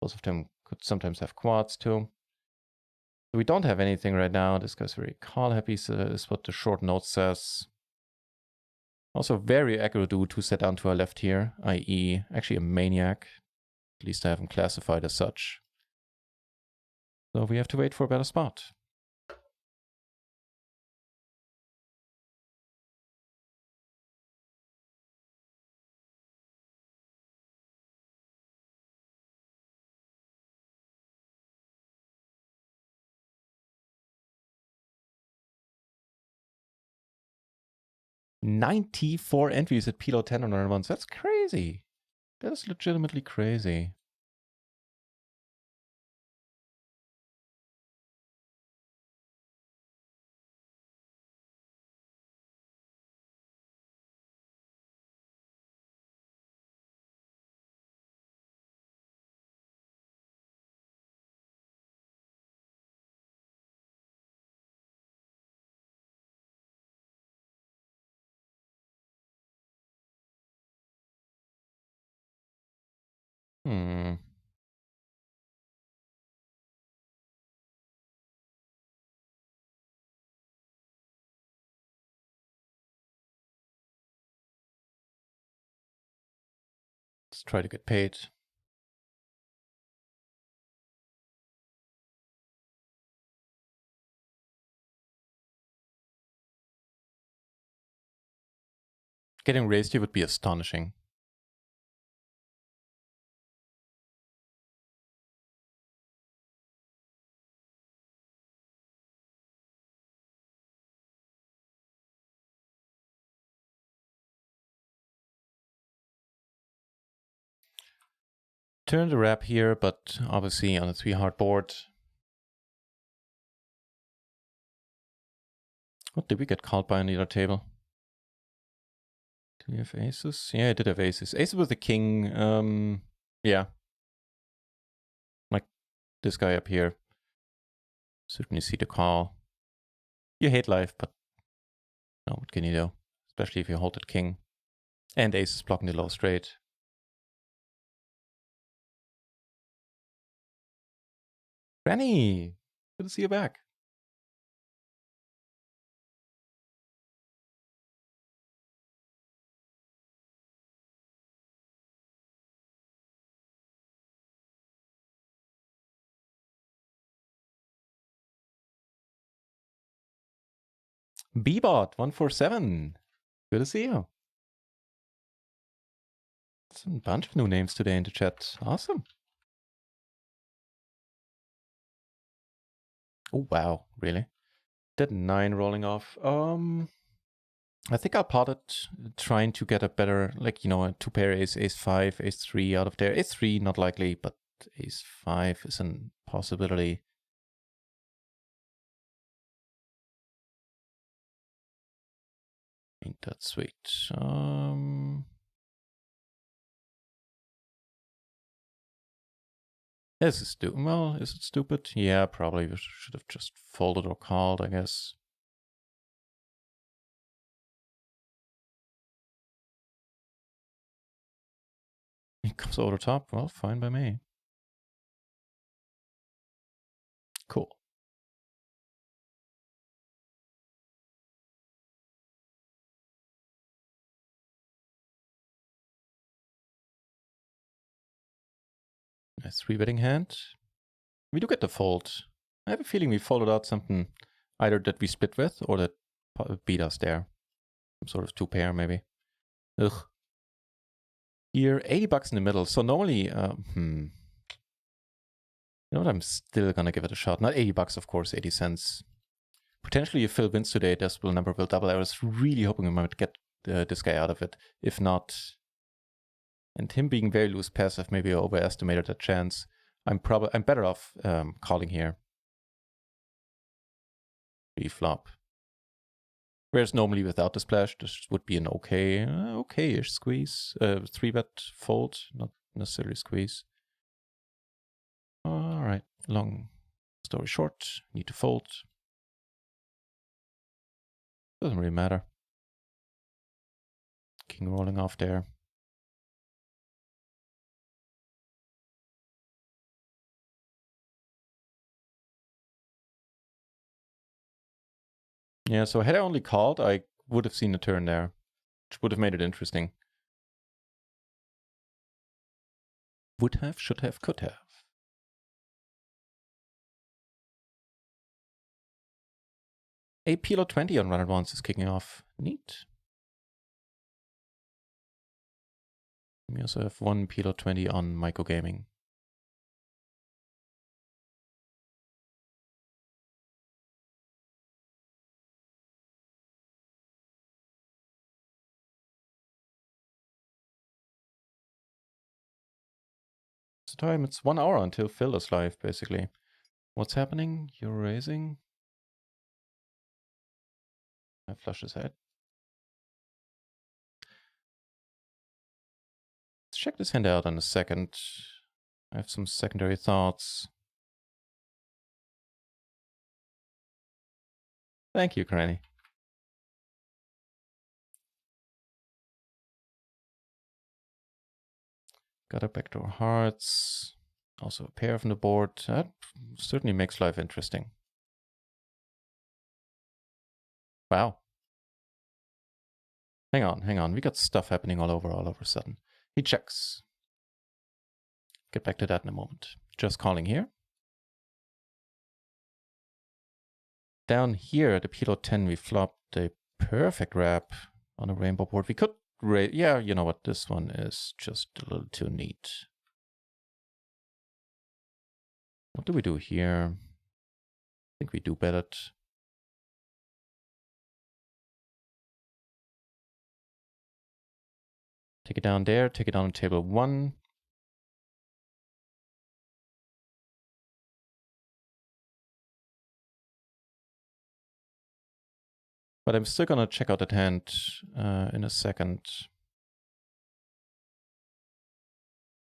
Both of them could sometimes have quads too. So we don't have anything right now. This guy's very call happy, so that is what the short note says. Also very aggro dude who sat down to our left here, i.e. actually a maniac. At least I have him classified as such. So we have to wait for a better spot. "94 entries at PLO 10 on round ones. That's crazy. That is legitimately crazy. Let's try to get paid. Getting raised here would be astonishing. Turn the wrap here, but obviously on a 3-heart board. What did we get called by on the other table? Do we have aces? Yeah, I did have aces. Aces with the king. Yeah. Like this guy up here. Certainly see the call. You hate life, but no, what can you do? Especially if you hold that king. And ace is blocking the low straight. Granny! Good to see you back. Bebot 147. Good to see you. It's a bunch of new names today in the chat. Awesome. Oh wow, really? That 9 rolling off. I think I'll pot it, trying to get a better, like, you know, a 2-pair ace, ace-5, ace-3 out of there. Ace-3, not likely, but ace-5 is a possibility. Ain't that sweet. This is stupid. Well, is it stupid? Yeah, probably. We should have just folded or called, I guess. He comes over the top. Well, fine by me. Cool. Nice 3-betting hand. We do get the fold. I have a feeling we followed out something either that we split with or that beat us there. Some sort of 2-pair maybe. Ugh. Here, 80 bucks in the middle. So normally, you know what? I'm still gonna give it a shot. Not 80 bucks, of course, 80 cents. Potentially, if Phil wins today, decimal number will double. I was really hoping we might get this guy out of it. If not, and him being very loose passive, maybe I overestimated that chance. I'm better off calling here. Pre-flop. Whereas normally without the splash, this would be an okay-ish squeeze. 3-bet fold, not necessarily squeeze. All right, long story short, need to fold. Doesn't really matter. King rolling off there. Yeah, so had I only called, I would have seen a turn there, which would have made it interesting. Would have, should have, could have. A PLO 20 on run at once is kicking off. Neat. We also have one PLO 20 on Micro Gaming. It's time. It's 1 hour until Phil is live, basically. What's happening? You're raising. I flush his head. Let's check this hand out in a second. I have some secondary thoughts. Thank you, Granny. Got a backdoor hearts. Also a pair from the board. That certainly makes life interesting. Wow. Hang on. We got stuff happening all over a sudden. He checks. Get back to that in a moment. Just calling here. Down here at the PLO 10, we flopped a perfect wrap on a rainbow board. We could raise. Yeah, you know what? This one is just a little too neat. What do we do here? I think we do bet it. Take it down there. Take it down on table 1. But I'm still gonna check out that hand in a second.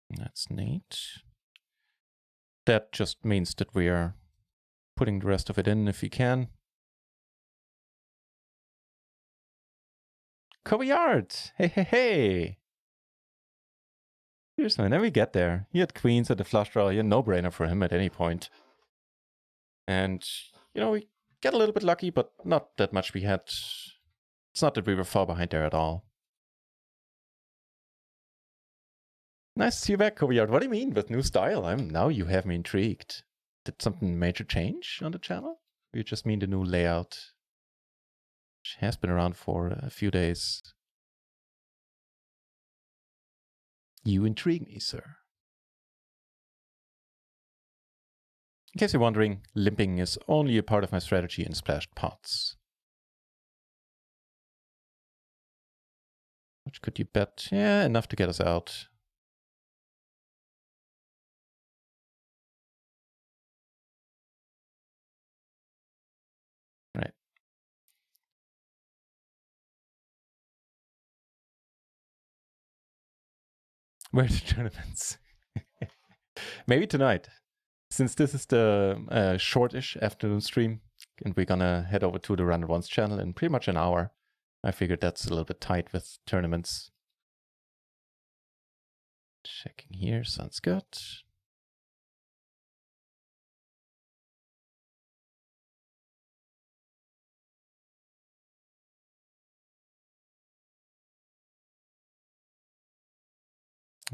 That's neat. That just means that we are putting the rest of it in if we can. Coveyard! Hey! Here's one. Then we get there. He had queens at the flush draw. He had no-brainer for him at any point. And, you know, we get a little bit lucky, but not that much we had. It's not that we were far behind there at all. Nice to see you back, Coveyard. What do you mean with new style? Now you have me intrigued. Did something major change on the channel? Or you just mean the new layout? Which has been around for a few days. You intrigue me, sir. In case you're wondering, limping is only a part of my strategy in splashed pots. Which could you bet? Yeah, enough to get us out. Right. Where are the tournaments? Maybe tonight. Since this is the shortish afternoon stream, and we're gonna head over to the Run It Once channel in pretty much an hour, I figured that's a little bit tight with tournaments. Checking here, sounds good.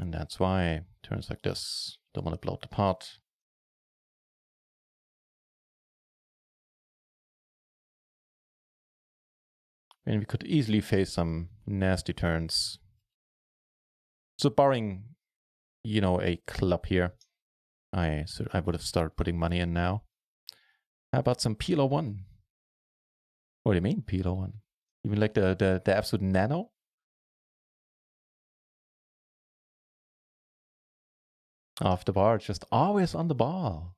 And that's why turns like this. Don't want to bloat the pot. And we could easily face some nasty turns. So barring, you know, a club here, I would have started putting money in now. How about some PLO 1? What do you mean PLO 1? You mean like the absolute nano? Off the bar, just always on the ball.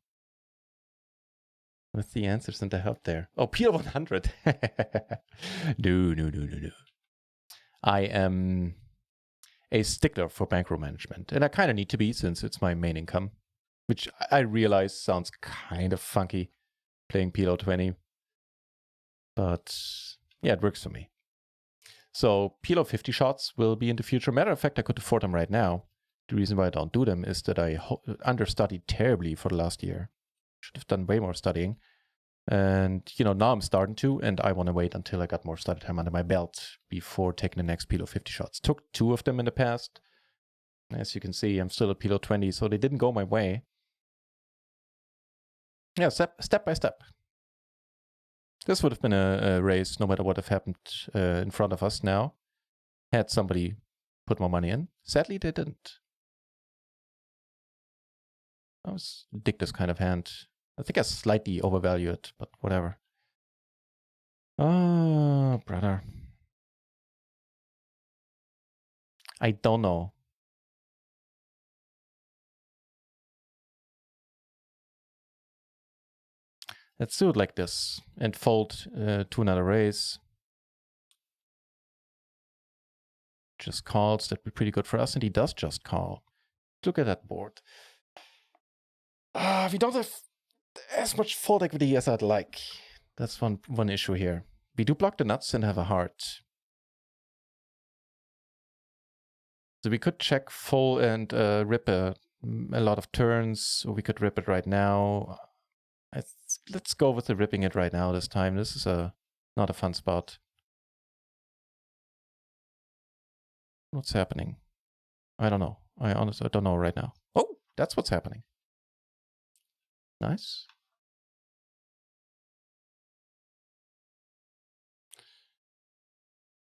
With the answers and the help there. Oh, PLO 100. No. I am a stickler for bankroll management. And I kind of need to be since it's my main income. Which I realize sounds kind of funky, playing PLO 20. But yeah, it works for me. So PLO 50 shots will be in the future. Matter of fact, I could afford them right now. The reason why I don't do them is that I understudied terribly for the last year. Should have done way more studying. And, you know, now I'm starting to, and I want to wait until I got more study time under my belt before taking the next PLO 50 shots. Took 2 of them in the past. As you can see, I'm still at PLO 20, so they didn't go my way. Yeah, step by step. This would have been a race no matter what have happened in front of us now. Had somebody put more money in. Sadly, they didn't. I was dig this kind of hand. I think I slightly overvalue it, but whatever. Oh, brother. I don't know. Let's do it like this and fold to another raise. Just calls. That'd be pretty good for us. And he does just call. Look at that board. We don't have as much fold equity as I'd like. That's one issue here. We do block the nuts and have a heart. So we could check full and rip a lot of turns, or we could rip it right now. Let's go with the ripping it right now this time. This is not a fun spot. What's happening? I don't know. I honestly don't know right now. Oh, that's what's happening. Nice.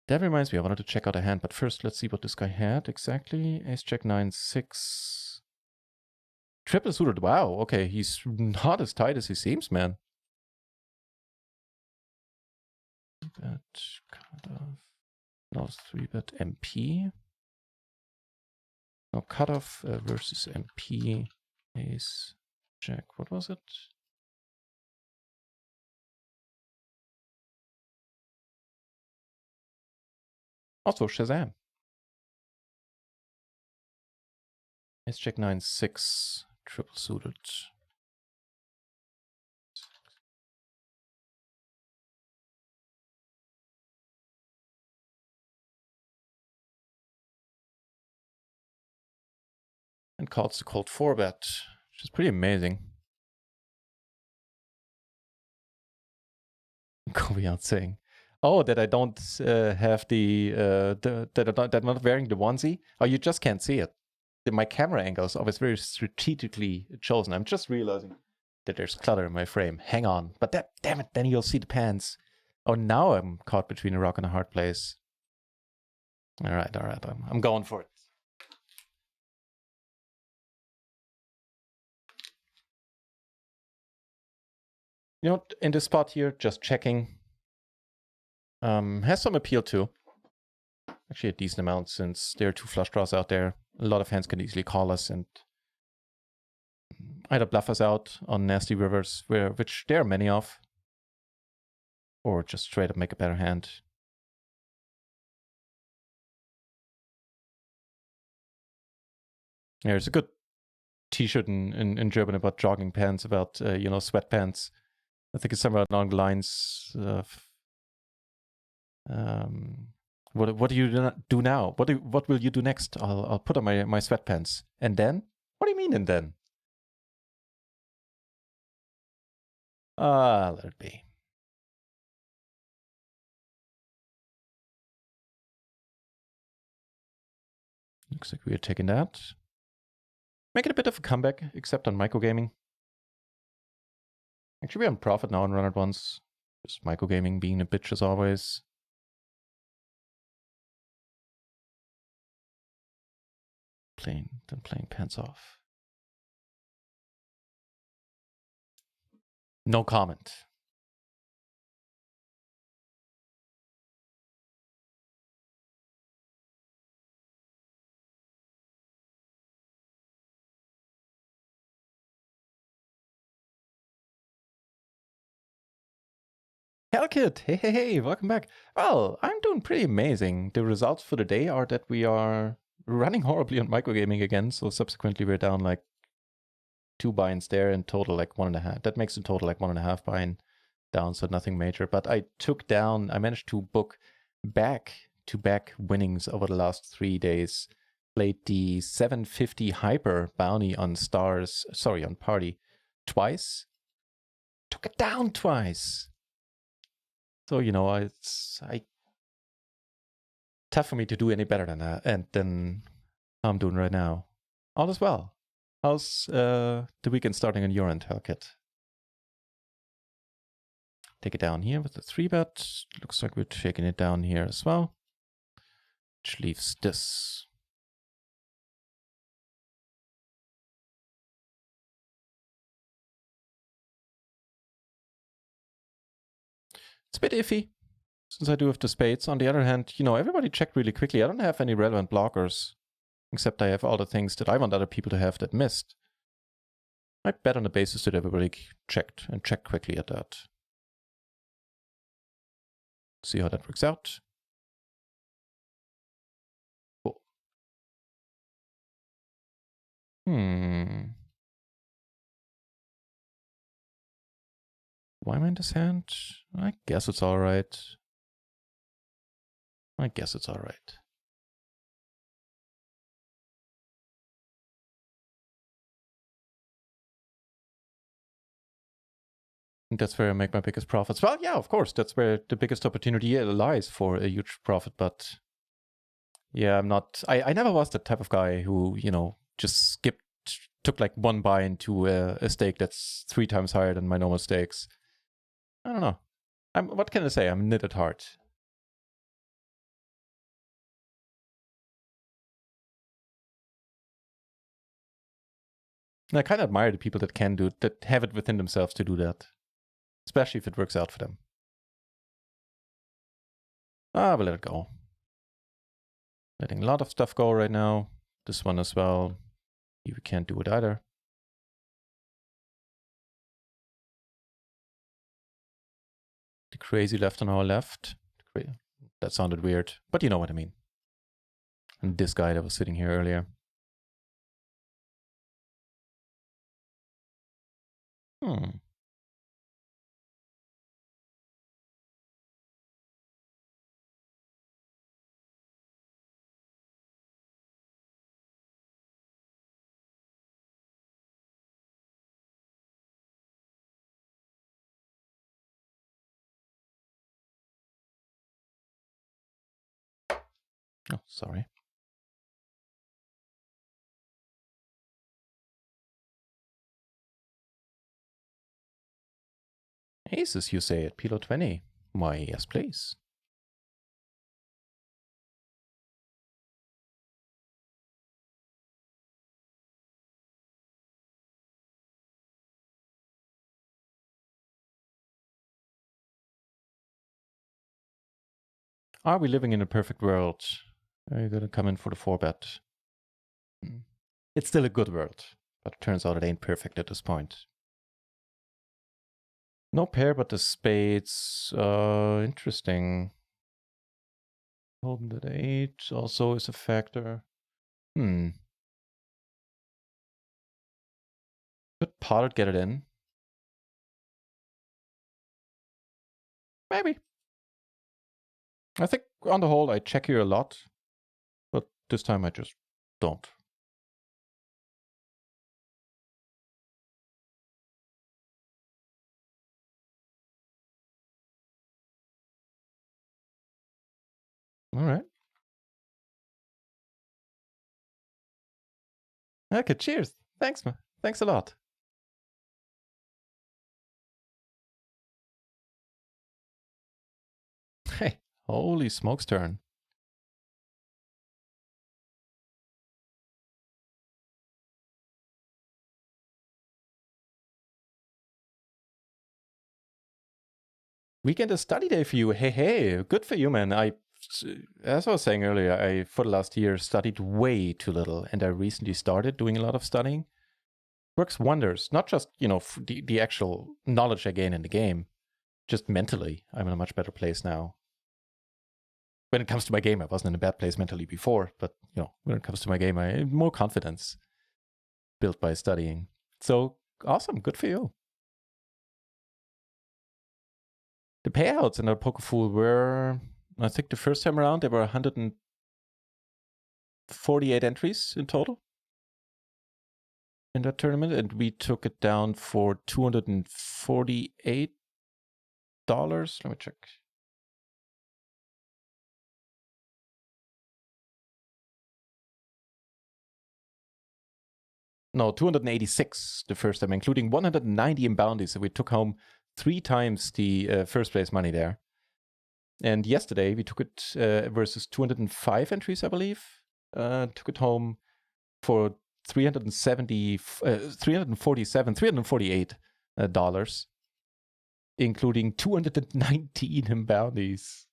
That reminds me, I wanted to check out a hand, but first let's see what this guy had exactly. Ace Jack 9 6. Triple suited. Wow. Okay, he's not as tight as he seems, man. Bet cutoff. No 3-bet MP. No cutoff versus MP. Ace Jack. What was it? Also Shazam. Ace Jack 9 6. Triple suited. And calls the cold 4-bet, which is pretty amazing. Go beyond saying, oh, that I don't have that I'm not wearing the onesie. Oh, you just can't see it. My camera angle is always very strategically chosen. I'm just realizing that there's clutter in my frame. Hang on, but damn it, then you'll see the pants. Oh, now I'm caught between a rock and a hard place. All right, I'm going for it. You know, in this spot here, just checking. Has some appeal too. Actually a decent amount since there are 2 flush draws out there. A lot of hands can easily call us and either bluff us out on nasty rivers, which there are many of, or just straight up make a better hand. There's a good t-shirt in German about jogging pants, about, you know, sweatpants. I think it's somewhere along the lines of, what do you do now? What will you do next? I'll put on my sweatpants. And then? What do you mean and then? Let it be. Looks like we are taking that. Making a bit of a comeback, except on microgaming. Actually, we're on profit now on run at once. Just microgaming being a bitch as always. playing pants off. No comment. Hellkit, hey, welcome back. Well, I'm doing pretty amazing. The results for the day are that we are running horribly on microgaming again, so subsequently we're down like 2 binds there, in total like 1.5. That makes in total like 1.5 bind down, so nothing major. But I managed to book back-to-back winnings over the last 3 days. Played the 750 hyper bounty on on party twice. Took it down twice. So, it's tough for me to do any better than that, and than I'm doing right now. All is well. How's the weekend starting on your end, Hellkit? Take it down here with the 3-bet. Looks like we're taking it down here as well. Which leaves this. It's a bit iffy, since I do have the spades. On the other hand, everybody checked really quickly. I don't have any relevant blockers, except I have all the things that I want other people to have that missed. I bet on the basis that everybody checked and checked quickly at that. See how that works out. Cool. Why am I in this hand? I guess it's alright. I guess it's alright. And that's where I make my biggest profits. Well, yeah, of course, that's where the biggest opportunity lies for a huge profit. But yeah, I never was that type of guy who, just took like 1 buy into a stake that's 3 times higher than my normal stakes. I don't know. What can I say? I'm knit at heart. And I kind of admire the people that have it within themselves to do that. Especially if it works out for them. We'll let it go. Letting a lot of stuff go right now. This one as well. We can't do it either. The crazy left on our left. That sounded weird, but you know what I mean. And this guy that was sitting here earlier. Oh, sorry. Aces, you say, at PLO 20. Why, yes, please. Are we living in a perfect world? Are you gonna come in for the 4-bet? It's still a good world, but it turns out it ain't perfect at this point. No pair, but the spades. Interesting. Home at 8 also is a factor. Could Pollard get it in? Maybe. I think on the whole I check here a lot, but this time I just don't. All right. Okay, cheers. Thanks, man. Thanks a lot. Hey, holy smokes turn. weekend is study day for you. Hey, good for you, man. As I was saying earlier, for the last year studied way too little, and I recently started doing a lot of studying. Works wonders. Not just, the actual knowledge I gain in the game, just mentally. I'm in a much better place now. When it comes to my game, I wasn't in a bad place mentally before, but when it comes to my game, I have more confidence built by studying. So awesome, good for you. The payouts in our Pokefool were, I think the first time around, there were 148 entries in total in that tournament, and we took it down for $248. Let me check. No, 286 the first time, including 190 in bounties. So we took home 3 times the first place money there. And yesterday we took it versus 205 entries, I believe. Took it home for $348 including 219 in bounties.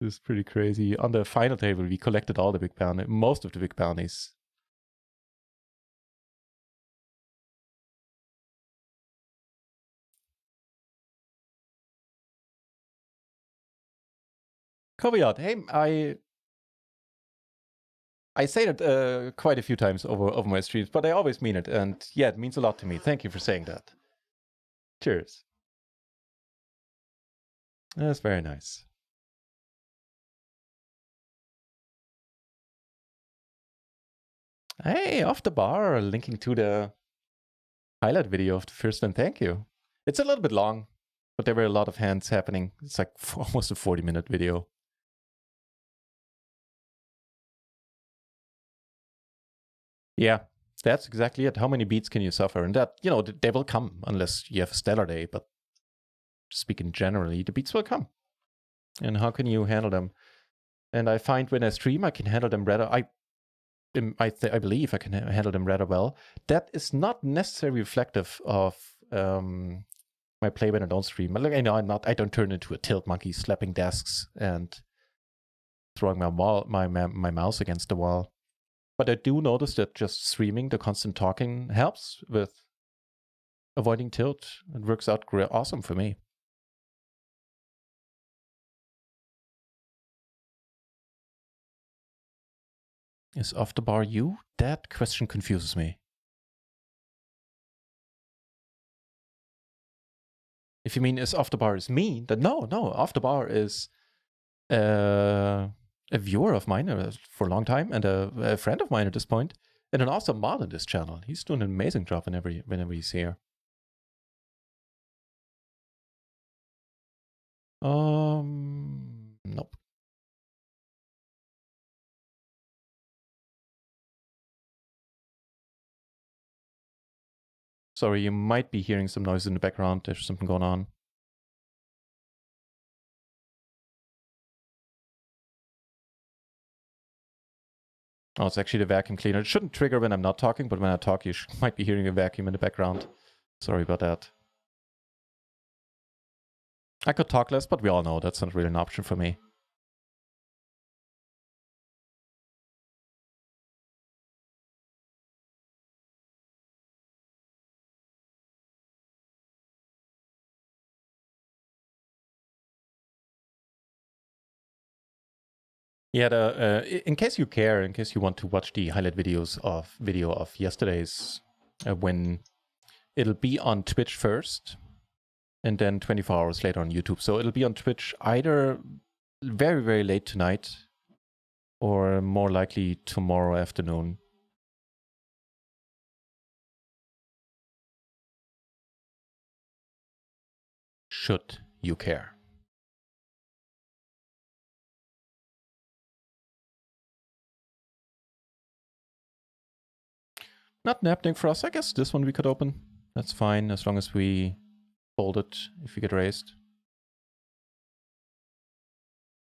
This is pretty crazy. On the final table, we collected all the big bounties, most of the big bounties. Caveat, hey, I say that quite a few times over my streams, but I always mean it. And yeah, it means a lot to me. Thank you for saying that. Cheers. That's very nice. Hey, off the bar, linking to the highlight video of the first one. Thank you. It's a little bit long, but there were a lot of hands happening. It's like almost a 40-minute video. Yeah, that's exactly it. How many beats can you suffer? And that, they will come unless you have a stellar day. But speaking generally, the beats will come. And how can you handle them? And I find when I stream, I can handle them rather. I believe I can handle them rather well. That is not necessarily reflective of my play when I don't stream. I don't turn into a tilt monkey slapping desks and throwing my mouse against the wall. But I do notice that just streaming, the constant talking, helps with avoiding tilt. It works out awesome for me. Is off the bar you? That question confuses me. If you mean is off the bar is me, then no, off the bar is a viewer of mine for a long time and a friend of mine at this point, and an awesome mod on this channel. He's doing an amazing job whenever he's here. Nope. Sorry, you might be hearing some noise in the background. There's something going on. Oh, it's actually the vacuum cleaner. It shouldn't trigger when I'm not talking, but when I talk, you might be hearing a vacuum in the background. Sorry about that. I could talk less, but we all know that's not really an option for me. Yeah, in case you care, in case you want to watch the highlight video of yesterday's win, it'll be on Twitch first, and then 24 hours later on YouTube. So it'll be on Twitch either very, very late tonight, or more likely tomorrow afternoon. Should you care. Not happening for us. I guess this one we could open. That's fine, as long as we hold it if we get raised.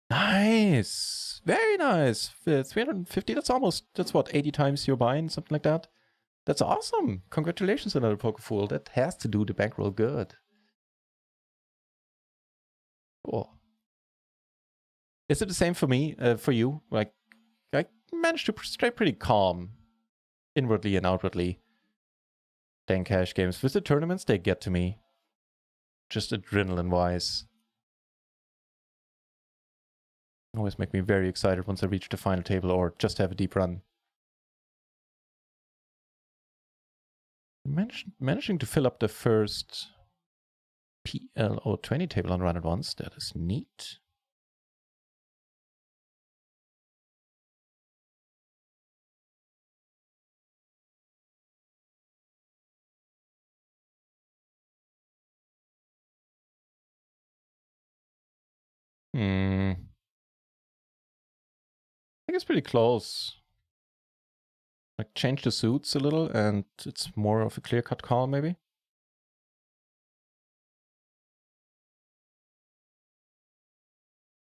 Nice! Very nice! 350, that's what, 80 times you're buying, something like that? That's awesome! Congratulations, another Pokefool. That has to do the bankroll good. Cool. Is it the same for me, for you? Like, I managed to stay pretty calm, inwardly and outwardly. Playing cash games. With the tournaments, they get to me. Just adrenaline-wise. Always make me very excited once I reach the final table or just have a deep run. Managing to fill up the first PLO 20 table on run at once. That is neat. I think it's pretty close. Like, change the suits a little and it's more of a clear-cut call, maybe?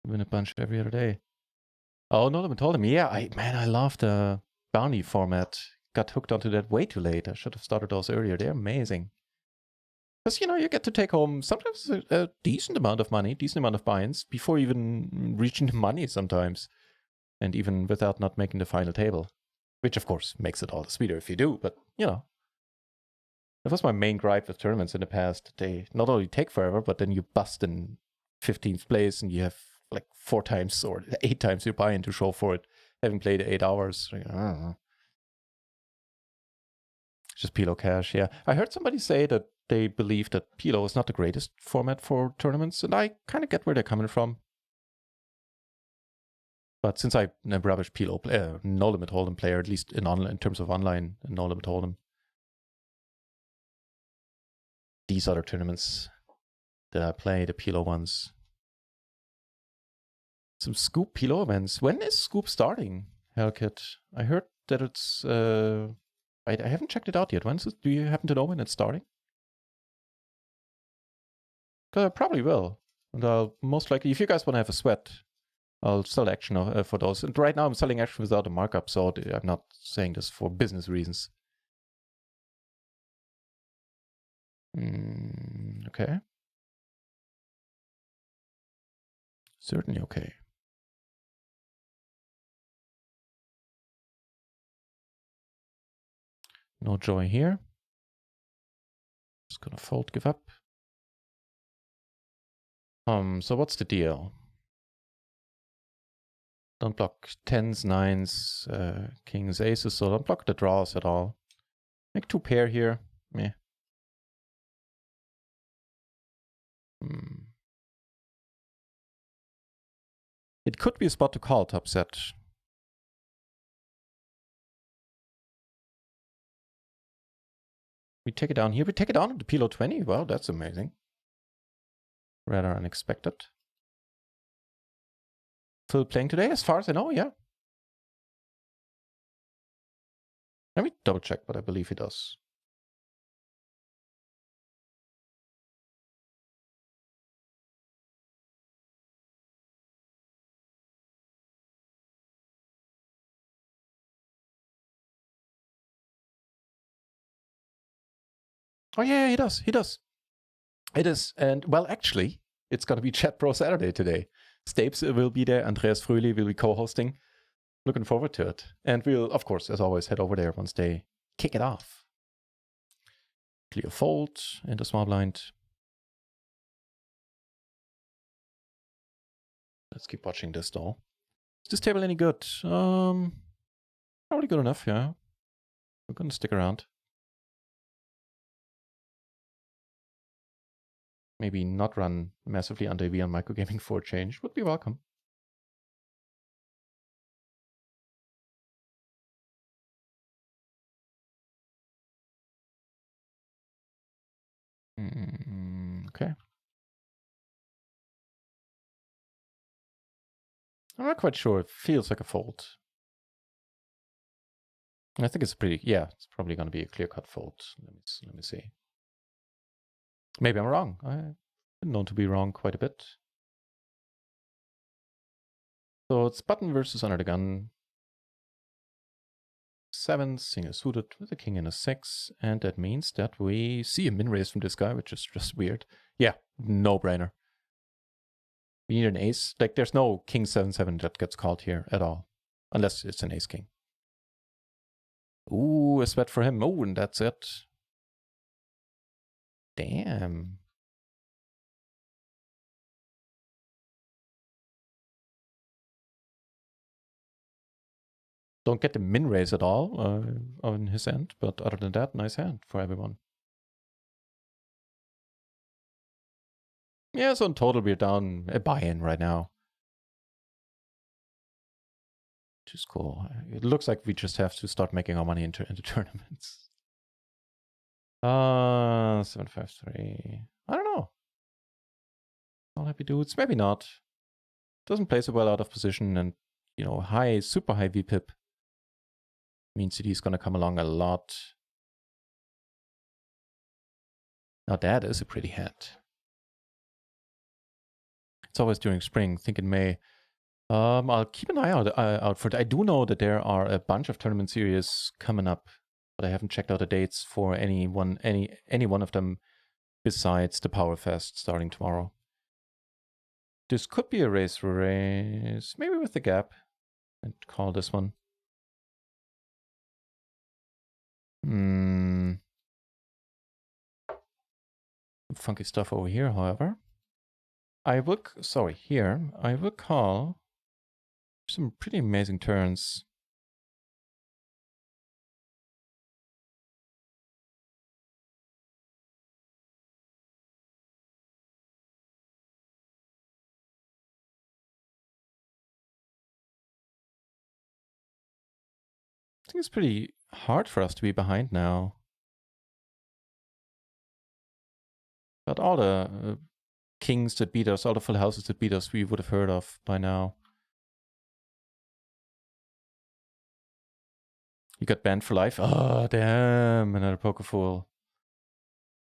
Win a bunch every other day. Oh, no, I told him. Yeah, I love the bounty format. Got hooked onto that way too late. I should have started those earlier. They're amazing. Because, you know, you get to take home sometimes a decent amount of money, decent amount of buy-ins before even reaching the money sometimes. And even without not making the final table. Which, of course, makes it all the sweeter if you do. But, you know, that was my main gripe with tournaments in the past. They not only take forever, but then you bust in 15th place and you have like 4 times or 8 times your buy-in to show for it, having played 8 hours. I don't know. Just PLO cash, yeah. I heard somebody say that they believe that PLO is not the greatest format for tournaments, and I kind of get where they're coming from. But since I'm a rubbish PLO player, no limit hold'em player, at least in terms of online, no limit hold'em, these other tournaments that I play, the PLO ones. Some Scoop PLO events. When is Scoop starting, Hellcat? I heard that it's... I haven't checked it out yet. When's it? Do you happen to know when it's starting? Because I probably will. And I'll most likely, if you guys want to have a sweat, I'll sell action for those. And right now I'm selling action without a markup, so I'm not saying this for business reasons. Okay. Certainly okay. No joy here. Just gonna fold, give up. So what's the deal? Don't block 10s, 9s, kings, aces, so don't block the draws at all. Make 2 pair here. Meh. It could be a spot to call top set. We take it down here. We take it down to the PLO 20. Well, that's amazing. Rather unexpected. Phil playing today, as far as I know, yeah. Let me double check, but I believe he does. Oh yeah, he does. He does. It is, and well, actually, it's gonna be Chat Pro Saturday today. Stapes will be there. Andreas Fröhli will be co-hosting. Looking forward to it. And we'll, of course, as always, head over there once they kick it off. Clear fold into small blind. Let's keep watching this though. Is this table any good? Probably good enough, yeah. We're gonna stick around. Maybe not run massively under EV on microgaming for a change. Would be welcome. Okay. I'm not quite sure. It feels like a fold. I think it's pretty, yeah, it's probably going to be a clear-cut fold. Let me see. Maybe I'm wrong. I've been known to be wrong quite a bit. So it's button versus under the gun. 7, single suited with a king and a 6. And that means that we see a min raise from this guy, which is just weird. Yeah, no brainer. We need an ace. Like, there's no king 7-7 that gets called here at all. Unless it's an ace king. Ooh, a sweat for him. Oh, and that's it. Damn. Don't get the min raise at all on his end, but other than that, nice hand for everyone. Yeah, so in total we're down a buy-in right now. Which is cool. It looks like we just have to start making our money into tournaments. 7-5-3. I don't know. All happy dudes. Maybe not. Doesn't play so well out of position, and you know, super high VPIP means CD is gonna come along a lot. Now that is a pretty hand. It's always during spring. Think in May. I'll keep an eye out for it. I do know that there are a bunch of tournament series coming up, but I haven't checked out the dates for any one of them besides the Power Fest starting tomorrow. This could be a race, maybe with the gap. I'd call this one. Funky stuff over here, however. I will call some pretty amazing turns. I think it's pretty hard for us to be behind now. But all the kings that beat us, all the full houses that beat us, we would have heard of by now. You got banned for life? Oh, damn, another poker fool.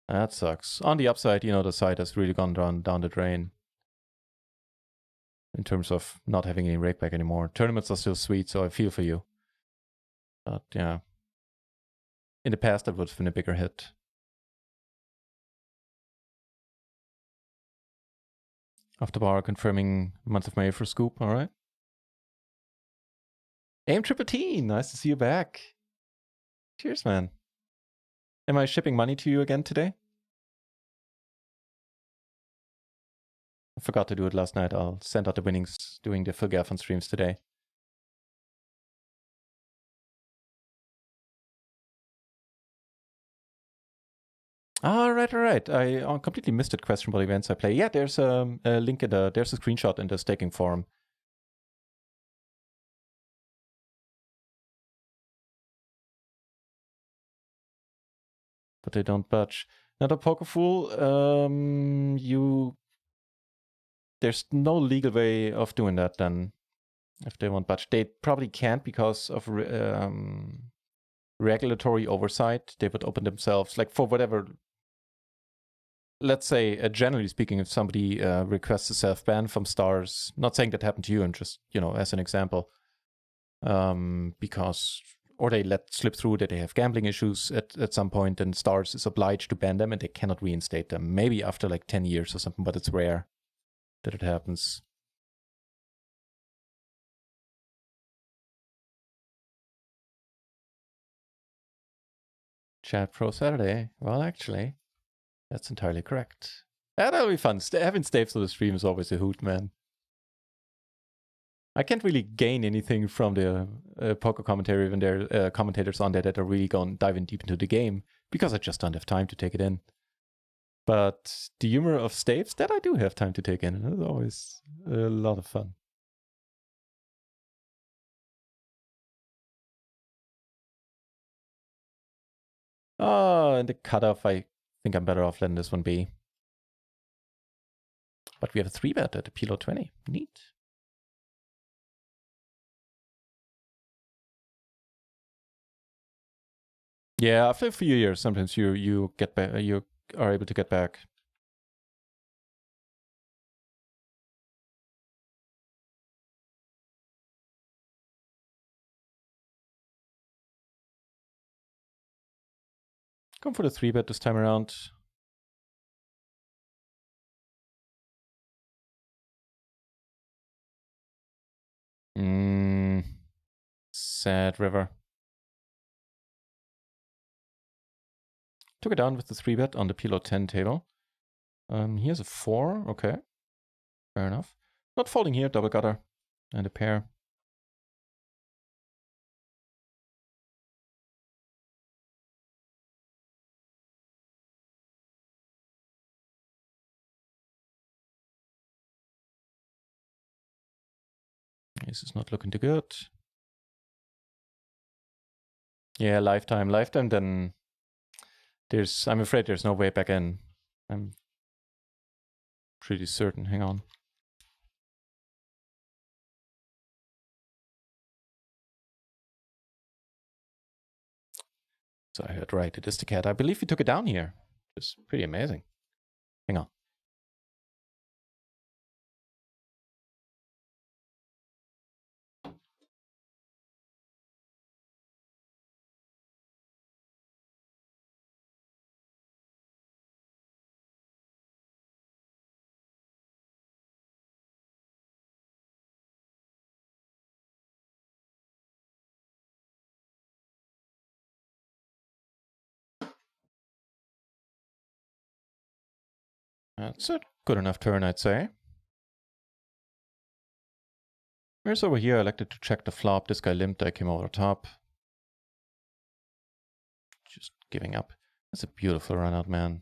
That sucks. On the upside, you know, the site has really gone down the drain. In terms of not having any rakeback anymore. Tournaments are still sweet, so I feel for you. But yeah. In the past, that would have been a bigger hit. After bar confirming month of May for Scoop, alright. Aim Triple T, nice to see you back. Cheers, man. Am I shipping money to you again today? I forgot to do it last night. I'll send out the winnings doing the full gaff on streams today. All right. I completely missed that question about events I play. Yeah, there's a link there's a screenshot in the staking forum. But they don't budge. Now the Poker Fool, there's no legal way of doing that then. If they won't budge, they probably can't because of regulatory oversight. They would open themselves, like for whatever. Let's say, generally speaking, if somebody requests a self-ban from stars, not saying that happened to you, and just, you know, as an example, because, or they let slip through that they have gambling issues at some point, and stars is obliged to ban them and they cannot reinstate them. Maybe after like 10 years or something, but it's rare that it happens. Chat Pro Saturday. Well, actually, that's entirely correct. That'll be fun. Having Staves on the stream is always a hoot, man. I can't really gain anything from the poker commentary when there are commentators on there that are really going diving deep into the game, because I just don't have time to take it in. But the humor of Staves, that I do have time to take in. It's always a lot of fun. Oh, and the cutoff, I think I'm better off letting this one be. But we have a 3-bet at the PLO 20. Neat. Yeah, after a few years, sometimes you get back, you are able to get back. Going for the 3-bet this time around. Sad river. Took it down with the 3-bet on the PLO 10 table. Here's a 4. Okay. Fair enough. Not folding here. Double gutter. And a pair. This is not looking too good. Yeah, lifetime. Lifetime, then I'm afraid there's no way back in. I'm pretty certain. Hang on. So I heard right. It is the cat. I believe he took it down here. It's pretty amazing. Hang on. That's a good enough turn, I'd say. Whereas over here, I elected to check the flop. This guy limped. I came over the top. Just giving up. That's a beautiful run out, man.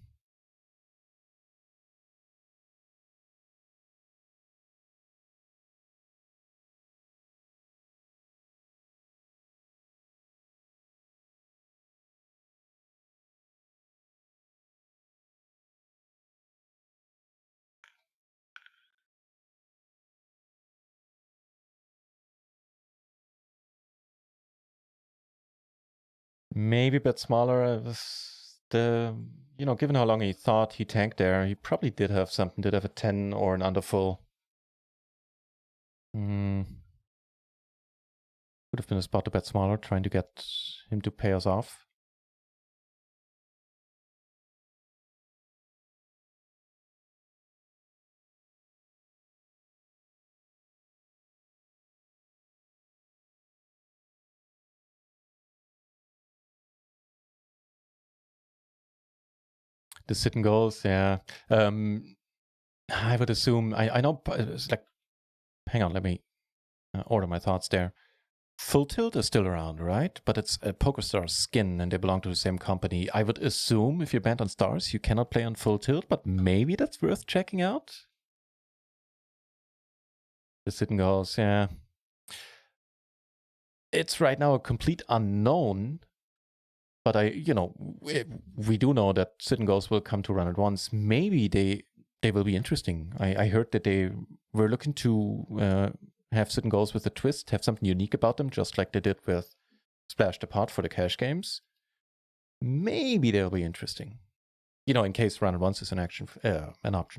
Maybe a bit smaller. Given how long he thought he tanked there, he probably did have something. Did have a 10 or an underfull. Would have been a spot a bit smaller, trying to get him to pay us off. The sit and goes, yeah. I would assume, I know, it's like, hang on, let me order my thoughts there. Full Tilt is still around, right? But it's a PokerStars skin and they belong to the same company. I would assume if you're banned on Stars, you cannot play on Full Tilt, but maybe that's worth checking out. The sit and goes, yeah. It's right now a complete unknown, but we do know that sit and goes will come to run at once. Maybe they will be interesting. I heard that they were looking to have sit and goes with a twist, have something unique about them, just like they did with Splash the Pot for the cash games. Maybe they'll be interesting. In case run at once is an option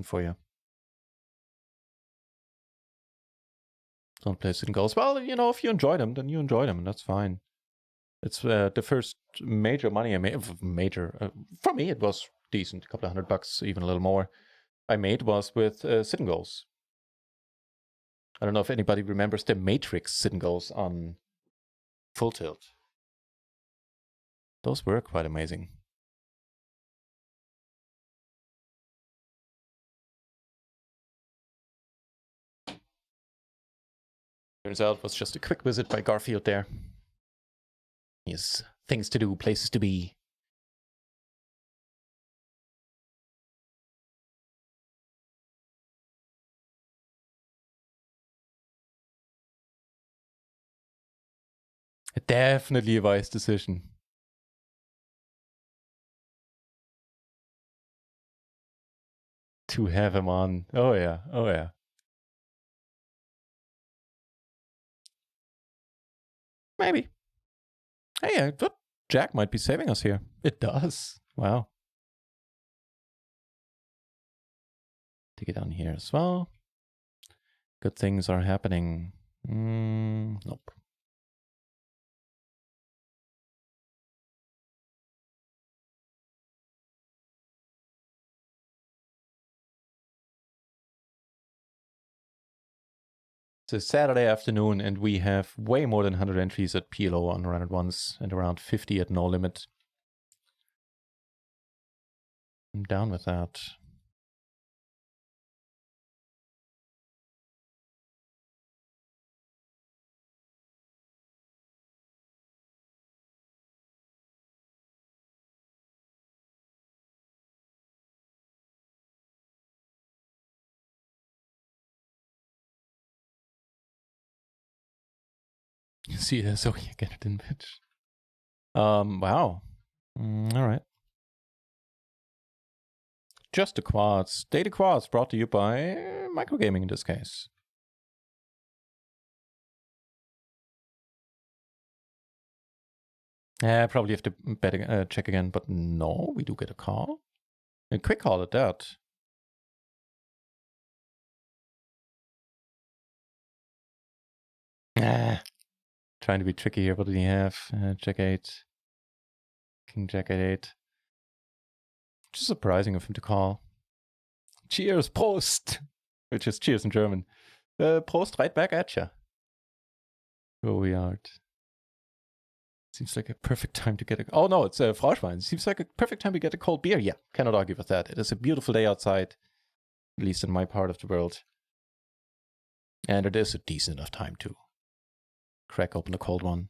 for you. Don't play sit and goes. Well, if you enjoy them, then you enjoy them, and that's fine. It's the first major money I made. For me, it was decent. A couple of $100, even a little more. I made was with sit and goes. I don't know if anybody remembers the Matrix sit and goes on Full Tilt. Those were quite amazing. Turns out it was just a quick visit by Garfield there. Yes, things to do, places to be. Definitely a wise decision. To have him on. Oh yeah, oh yeah. Maybe. Hey, I thought Jack might be saving us here. It does. Wow. Take it down here as well. Good things are happening. Nope. It's a Saturday afternoon, and we have way more than 100 entries at PLO on run at once, and around 50 at no limit. I'm down with that. See, so you get it in pitch. Wow. All right. Just the quads. Data quads brought to you by Microgaming in this case. Probably have to check again, but no, we do get a call. A quick call at that. Trying to be tricky here. What did he have? Jack 8. King Jack 8. Just surprising of him to call. Cheers, Prost! Which is cheers in German. Prost, right back at ya. Oh, we are. Seems like a perfect time to get a... Oh no, it's Frauschwein. Seems like a perfect time to get a cold beer. Yeah, cannot argue with that. It is a beautiful day outside, at least in my part of the world. And it is a decent enough time to crack open a cold one.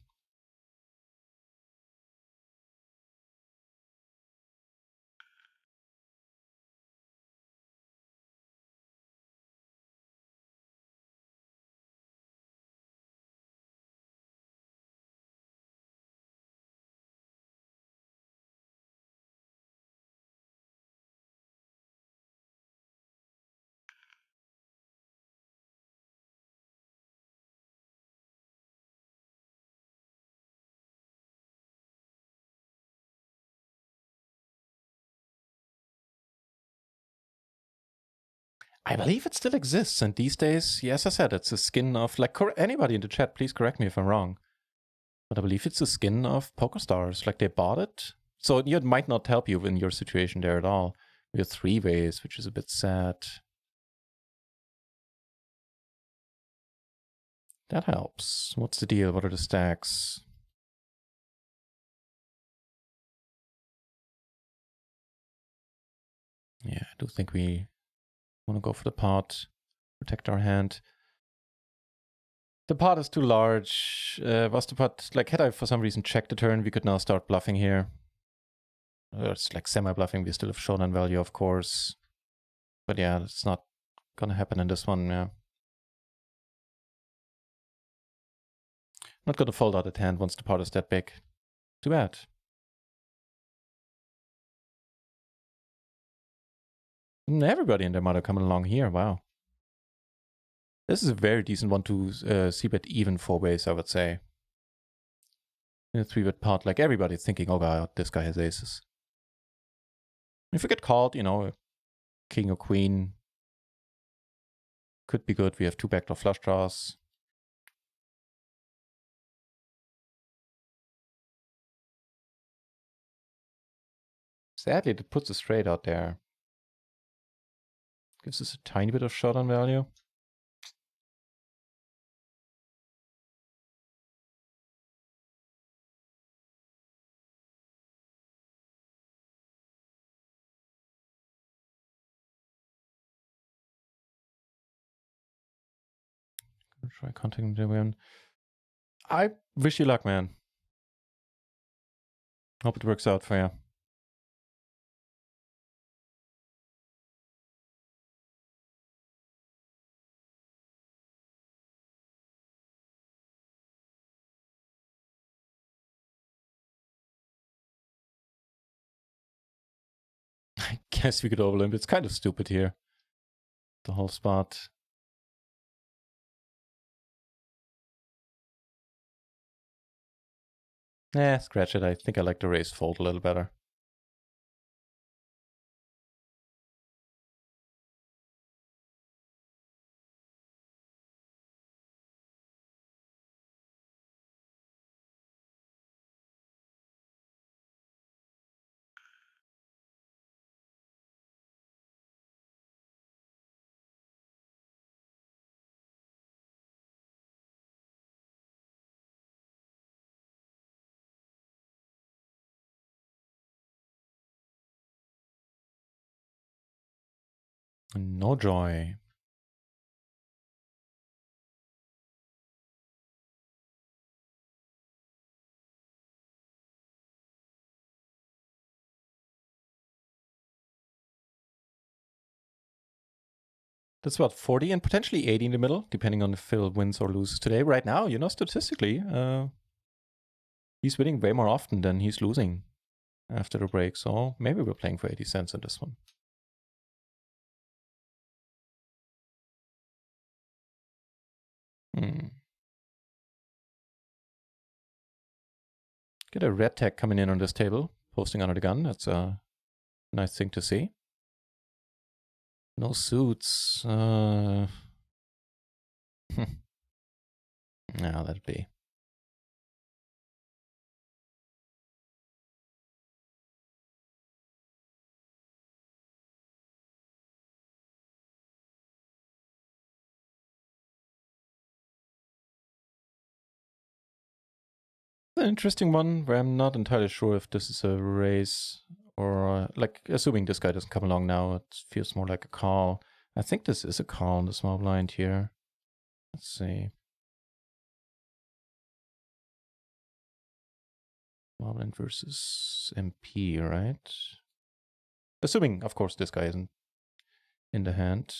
I believe it still exists, and these days, yes, as I said, it's a skin of, like, anybody in the chat, please correct me if I'm wrong, but I believe it's a skin of PokerStars, like they bought it. So it might not help you in your situation there at all. We have 3 ways, which is a bit sad. That helps. What's the deal? What are the stacks? Yeah, I do think we want to go for the pot, protect our hand. The pot is too large. Was the pot, like, had I for some reason checked the turn, we could now start bluffing here. It's like semi-bluffing. We still have showdown value, of course. But yeah, it's not gonna happen in this one, yeah. Not gonna fold out at hand once the pot is that big. Too bad. Everybody and their mother coming along here, wow. This is a very decent one to c-bet even 4 ways, I would say. In a 3-bet pot, like everybody's thinking, oh god, this guy has aces. If we get called, you know, king or queen, could be good. We have 2 backdoor flush draws. Sadly, it puts a straight out there. Gives us a tiny bit of showdown value. Try contacting the win. I wish you luck, man. Hope it works out for you. I guess we could overlimp. It's kind of stupid here. The whole spot. Scratch it. I think I like the raise fold a little better. No joy. That's about 40 and potentially 80 in the middle, depending on if Phil wins or loses today. Right now, you know, statistically, he's winning way more often than he's losing after the break. So maybe we're playing for 80 cents in this one. Get a red tag coming in on this table, posting under the gun. That's a nice thing to see. No suits. Now that'd be. An interesting one where I'm not entirely sure if this is a raise or like assuming this guy doesn't come along now, it feels more like a call. I think this is a call in the small blind here. Let's see. Small blind versus MP, right? Assuming, of course, this guy isn't in the hand.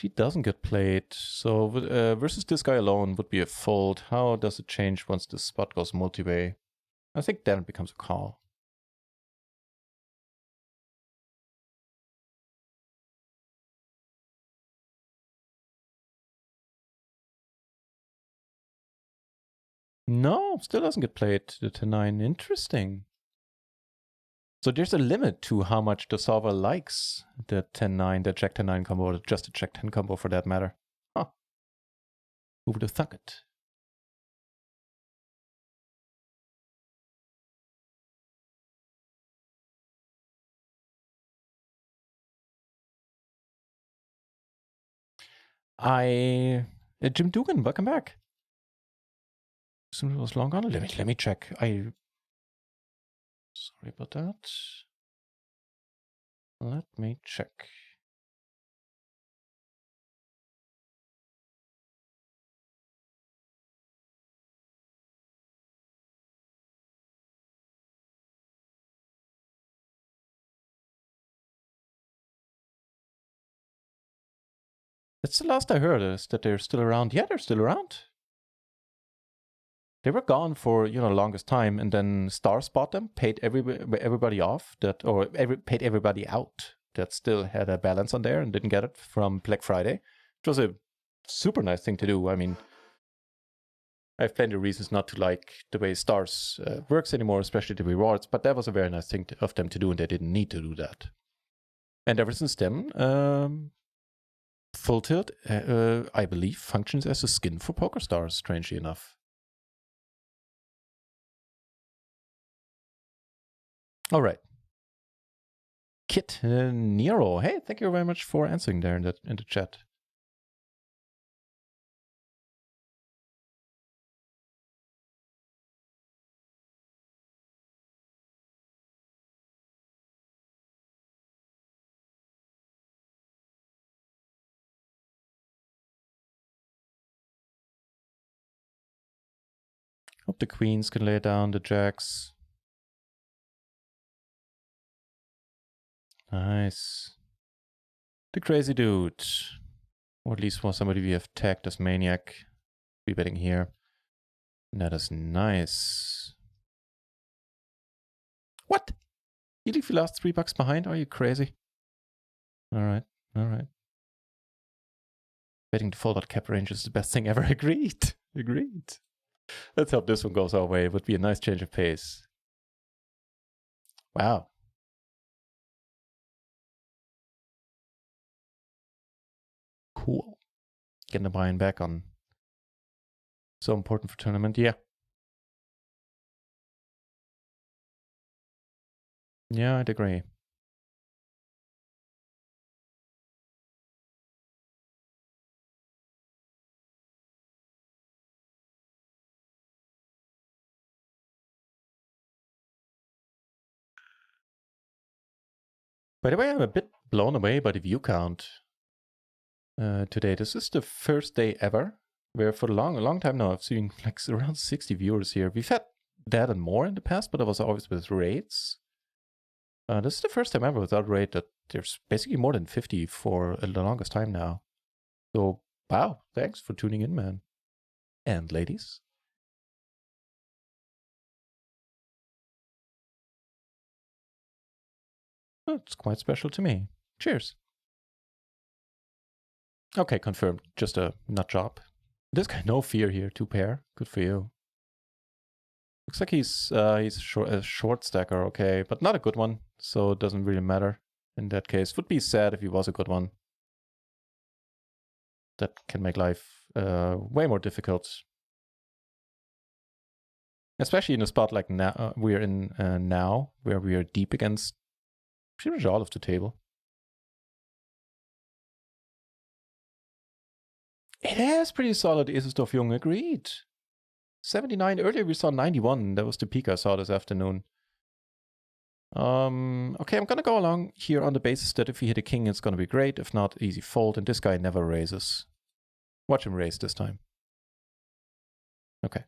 He doesn't get played, so versus this guy alone would be a fold. How does it change once the spot goes multi-way? I think then it becomes a call. No, still doesn't get played, the 10-9. Interesting. So there's a limit to how much the solver likes the 10-9, the Jack 10-9 combo, or just the Jack 10 combo for that matter. Huh. Who would have thunk it? Jim Dugan, welcome back. Soon it was long gone. Let me check. Sorry about that. Let me check. That's the last I heard, is that they're still around. Yeah, they're still around. They were gone for, you know, longest time, and then Stars bought them, paid everybody off that, or paid everybody out that still had a balance on there and didn't get it from Black Friday. It was a super nice thing to do. I mean, I have plenty of reasons not to like the way Stars works anymore, especially the rewards, but that was a very nice thing of them to do, and they didn't need to do that. And ever since then, Full Tilt, I believe, functions as a skin for PokerStars, strangely enough. All right. Kit Nero. Hey, thank you very much for answering there in the chat. Hope the queens can lay down the jacks. Nice. The crazy dude. Or at least was somebody we have tagged as maniac. Be betting here. That is nice. What? You leave your last $3 behind? Are you crazy? Alright, alright. Betting the fold-out cap range is the best thing ever. Agreed. Agreed. Let's hope this one goes our way. It would be a nice change of pace. Wow. Cool. Getting the buy-in back on. So important for tournament. Yeah. Yeah, I'd agree. By the way, I'm a bit blown away by the view count today. This is the first day ever where for a long time now I've seen like around 60 viewers here. We've had that and more in the past, but it was always with raids. This is the first time ever without raid that there's basically more than 50 for the longest time now. So, wow, thanks for tuning in, man. And ladies. It's quite special to me. Cheers. Okay, confirmed. Just a nut job. This guy, no fear here. 2 pair. Good for you. Looks like he's a short stacker, okay, but not a good one, so it doesn't really matter in that case. Would be sad if he was a good one. That can make life way more difficult. Especially in a spot like now we're in now, where we are deep against pretty much all of the table. It is pretty solid, Asus Young, agreed. 79, earlier we saw 91, that was the peak I saw this afternoon. Okay, I'm gonna go along here on the basis that if we hit a king, it's gonna be great. If not, easy fold, and this guy never raises. Watch him raise this time. Okay.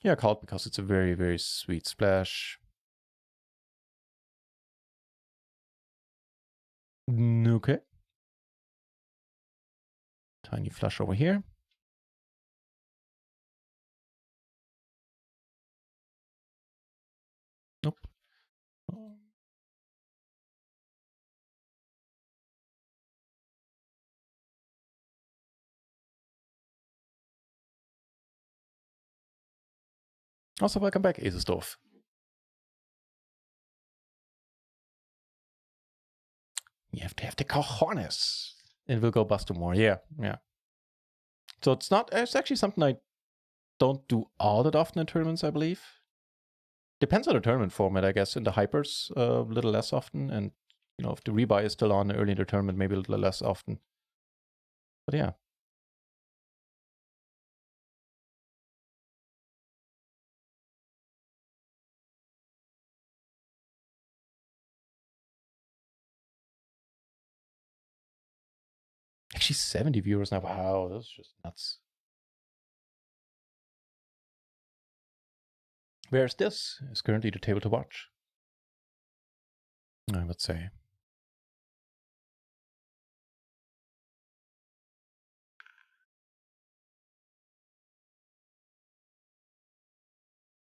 Yeah, I called because it's a very, very sweet splash. Okay. Tiny flush over here. Nope. Also, welcome back, Asusdorf. You have to have the cojones. It will go bust more. Yeah, yeah. So it's actually something I don't do all that often in tournaments, I believe. Depends on the tournament format, I guess. In the hypers, a little less often. And, you know, if the rebuy is still on early in the tournament, maybe a little less often. But yeah. Actually, 70 viewers now. Wow, that's just nuts. Where's this? Is currently the table to watch, I would say.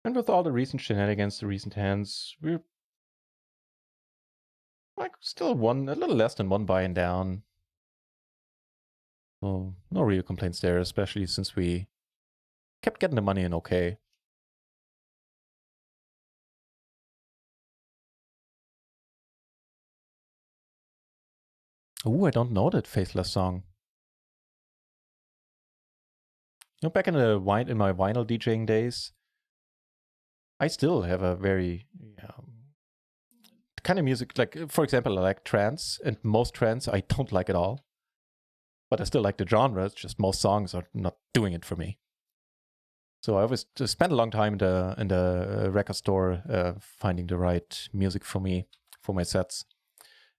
And with all the recent shenanigans, the recent hands, we're like still a little less than 1 buy and down. So no real complaints there, especially since we kept getting the money in okay. Ooh, I don't know that Faithless song. You know, back in my vinyl DJing days, I still have a very kind of music, like, for example, I like trance, and most trance I don't like at all. But I still like the genre, it's just most songs are not doing it for me. So I always just spent a long time in the record store finding the right music for me, for my sets.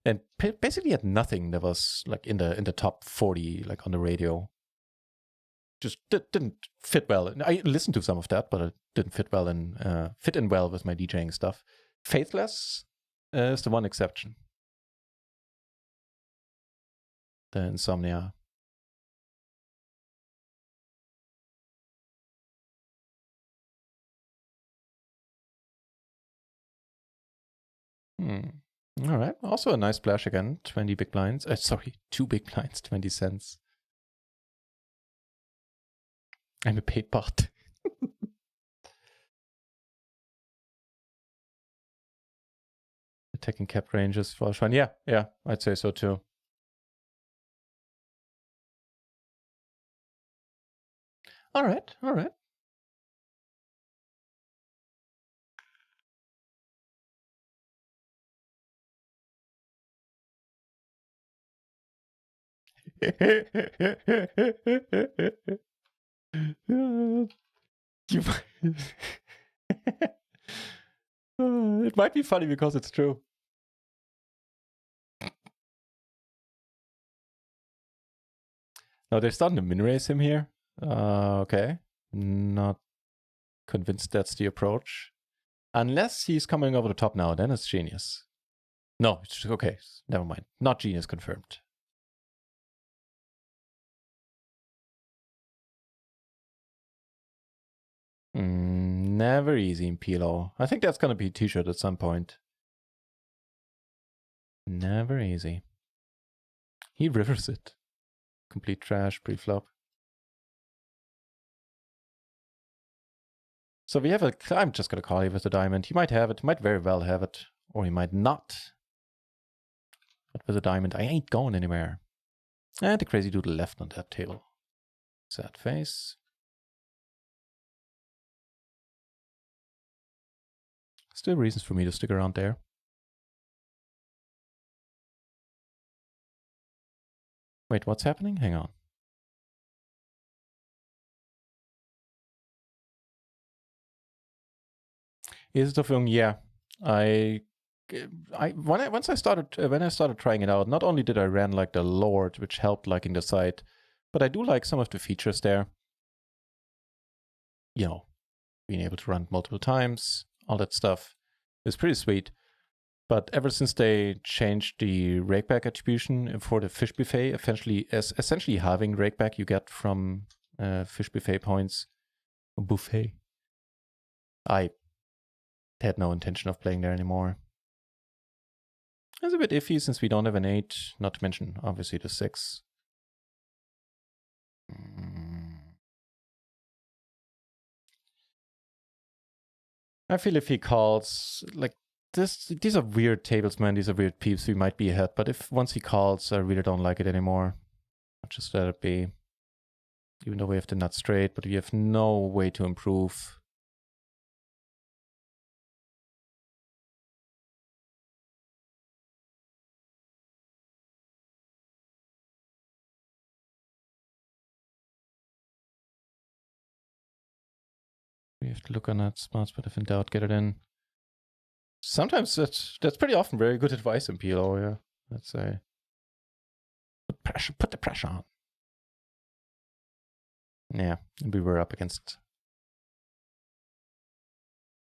And basically had nothing that was like in the top 40, like on the radio. Just didn't fit well. I listened to some of that, but it didn't fit in well with my DJing stuff. Faithless is the one exception. The Insomnia. All right. Also a nice splash again. 20 big blinds. Sorry, 2 big blinds, 20 cents. I'm a paid bot. Attacking cap ranges for fun. Yeah, I'd say so too. All right. It might be funny because it's true. No, they're starting to min-raise him here. Okay. Not convinced that's the approach. Unless he's coming over the top now, then it's genius. No, it's okay. Never mind. Not genius confirmed. Never easy in PLO. I think that's going to be a t-shirt at some point. Never easy. He rivers it. Complete trash pre-flop. So we have a... I'm just going to call you with the diamond. He might have it. He might very well have it. Or he might not. But with a diamond, I ain't going anywhere. And the crazy dude left on that table. Sad face. Still reasons for me to stick around there. Wait, what's happening? Hang on. Is it a yeah. When I started trying it out, not only did I ran like the Lord, which helped like in the site, but I do like some of the features there. You know, being able to run multiple times, all that stuff is pretty sweet. But ever since they changed the rakeback attribution for the fish buffet, essentially halving rakeback you get from fish buffet points, I had no intention of playing there anymore. It's a bit iffy since we don't have an 8, not to mention obviously the 6. I feel if he calls, like, these are weird tables, man. These are weird peeps. We might be ahead, but if once he calls, I really don't like it anymore. I'll just let it be. Even though we have the nut straight, but we have no way to improve. We have to look on that spots, but if in doubt, get it in. Sometimes that's pretty often very good advice in PLO, yeah. Let's say. Put the pressure on. Yeah, and we were up against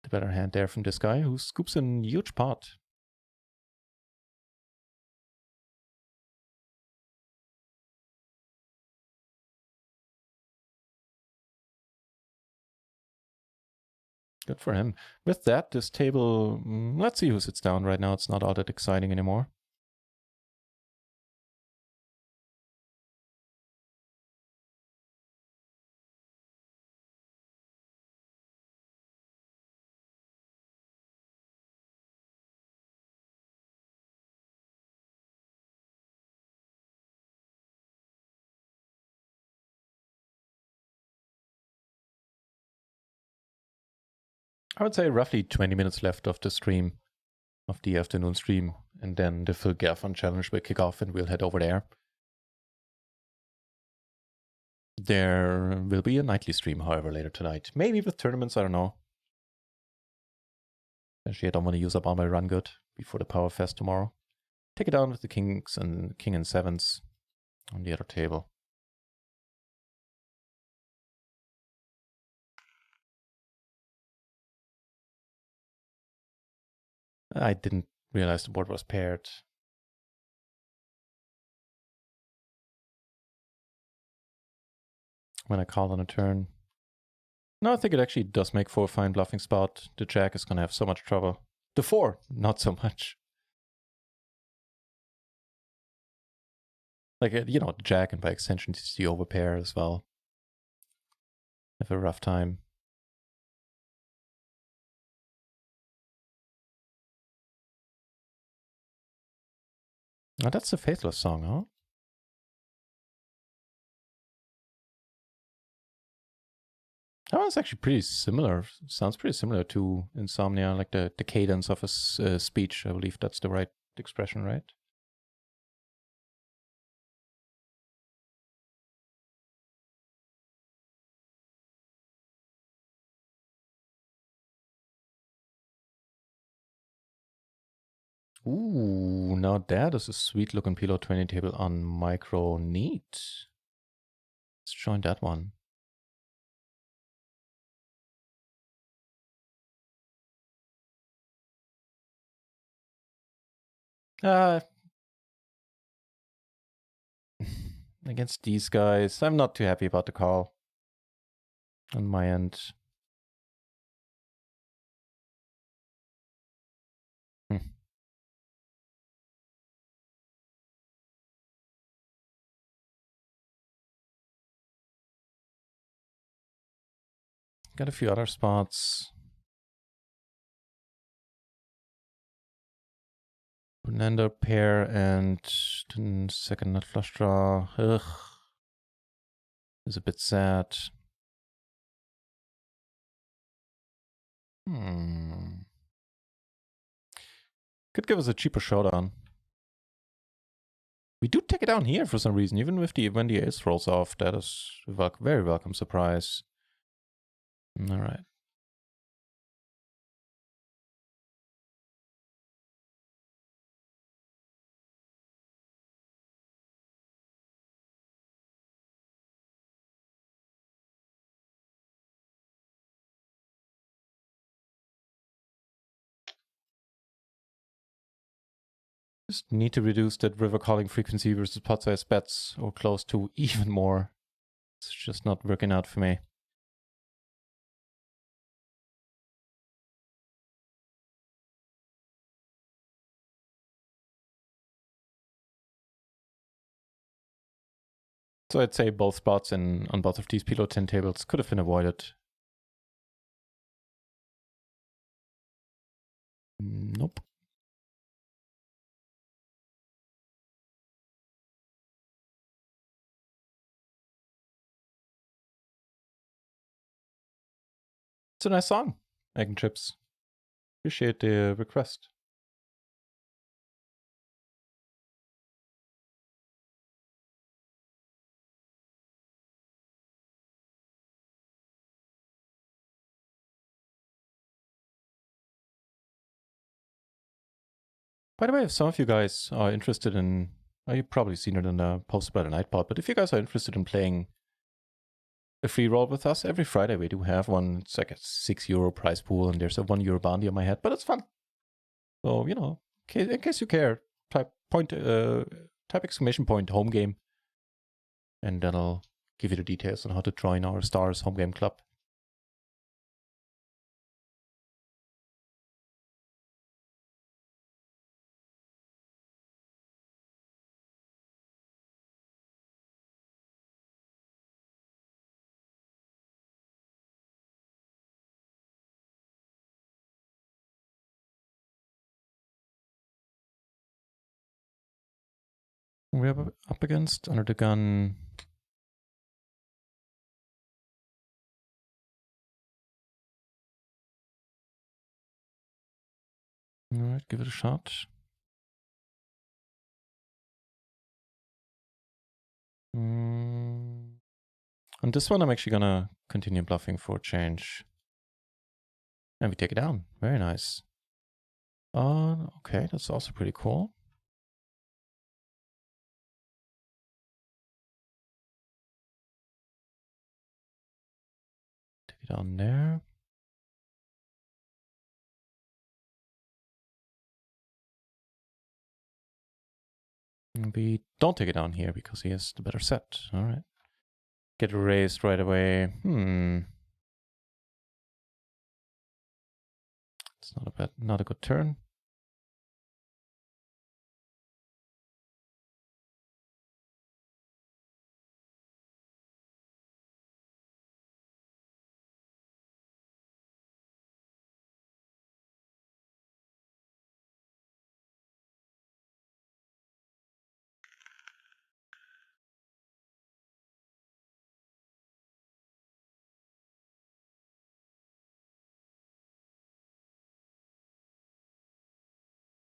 the better hand there from this guy who scoops in a huge pot. Good for him. With that, this table, let's see who sits down right now. It's not all that exciting anymore. I would say roughly 20 minutes left of the stream, of the afternoon stream, and then the full Gaffon challenge will kick off and we'll head over there. There will be a nightly stream, however, later tonight. Maybe with tournaments, I don't know. Actually, I don't want to use up all my run good before the Power Fest tomorrow. Take it down with the kings and king and 7s on the other table. I didn't realize the board was paired. When I called on a turn. No, I think it actually does make 4 a fine bluffing spot. The jack is going to have so much trouble. The 4, not so much. Like, you know, the jack and by extension it's the overpair as well. Have a rough time. Oh, that's the Faithless song, huh? That one's actually pretty similar. Sounds pretty similar to Insomnia, like the cadence of his speech. I believe that's the right expression, right? Ooh, now that is a sweet looking PLO 20 table on micro. Neat. Let's join that one. Against these guys, I'm not too happy about the call on my end. Got a few other spots. Bonanda pair and second nut flush draw. Ugh. Is a bit sad. Could give us a cheaper showdown. We do take it down here for some reason, even with when the ace rolls off. That is a very welcome surprise. All right. Just need to reduce that river calling frequency versus pot size bets or close to even more. It's just not working out for me. So I'd say both spots on both of these PLO 10 tables could have been avoided. Nope. It's a nice song, Egg and Chips. Appreciate the request. By the way, if some of you guys are interested in, you've probably seen it in the post by the Nightbot, but if you guys are interested in playing a free roll with us, every Friday we do have one. It's like a €6 prize pool, and there's a €1 bounty on my head, but it's fun. So, you know, in case you care, type exclamation point home game, and then I'll give you the details on how to join our Stars home game club. We're up against under the gun. All right, give it a shot. On this one, I'm actually gonna continue bluffing for a change. And we take it down. Very nice. Okay, that's also pretty cool. Take it down there. We don't take it down here because he has the better set. All right. Get raised right away. It's not a good turn.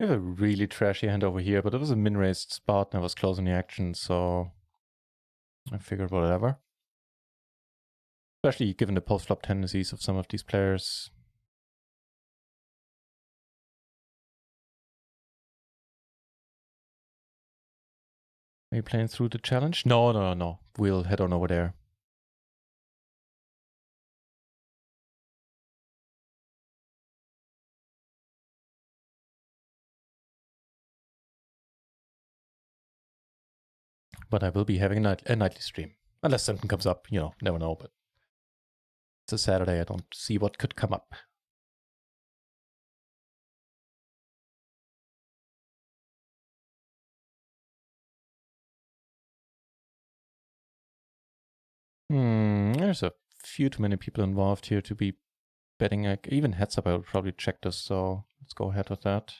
We have a really trashy hand over here, but it was a min-raised spot and I was closing the action, so I figured whatever. Especially given the post-flop tendencies of some of these players. Are you playing through the challenge? No. We'll head on over there. But I will be having a nightly stream. Unless something comes up, you know, never know. But it's a Saturday, I don't see what could come up. There's a few too many people involved here to be betting. Even heads up, I would probably check this, so let's go ahead with that.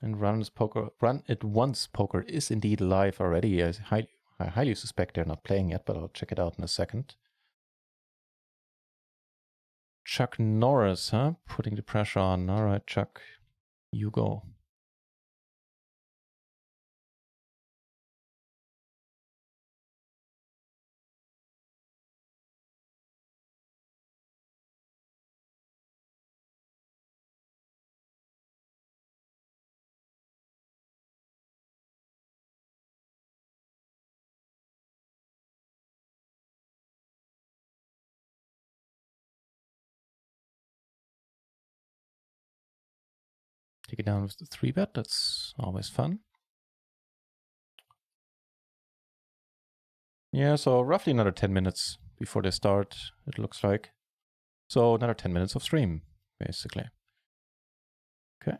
And run it once poker is indeed live already. I highly suspect they're not playing yet, but I'll check it out in a second. Chuck Norris, huh? Putting the pressure on. All right, Chuck, you go. Take it down with the 3-bet. That's always fun. Yeah, so roughly another 10 minutes before they start, it looks like. So another 10 minutes of stream, basically. Okay.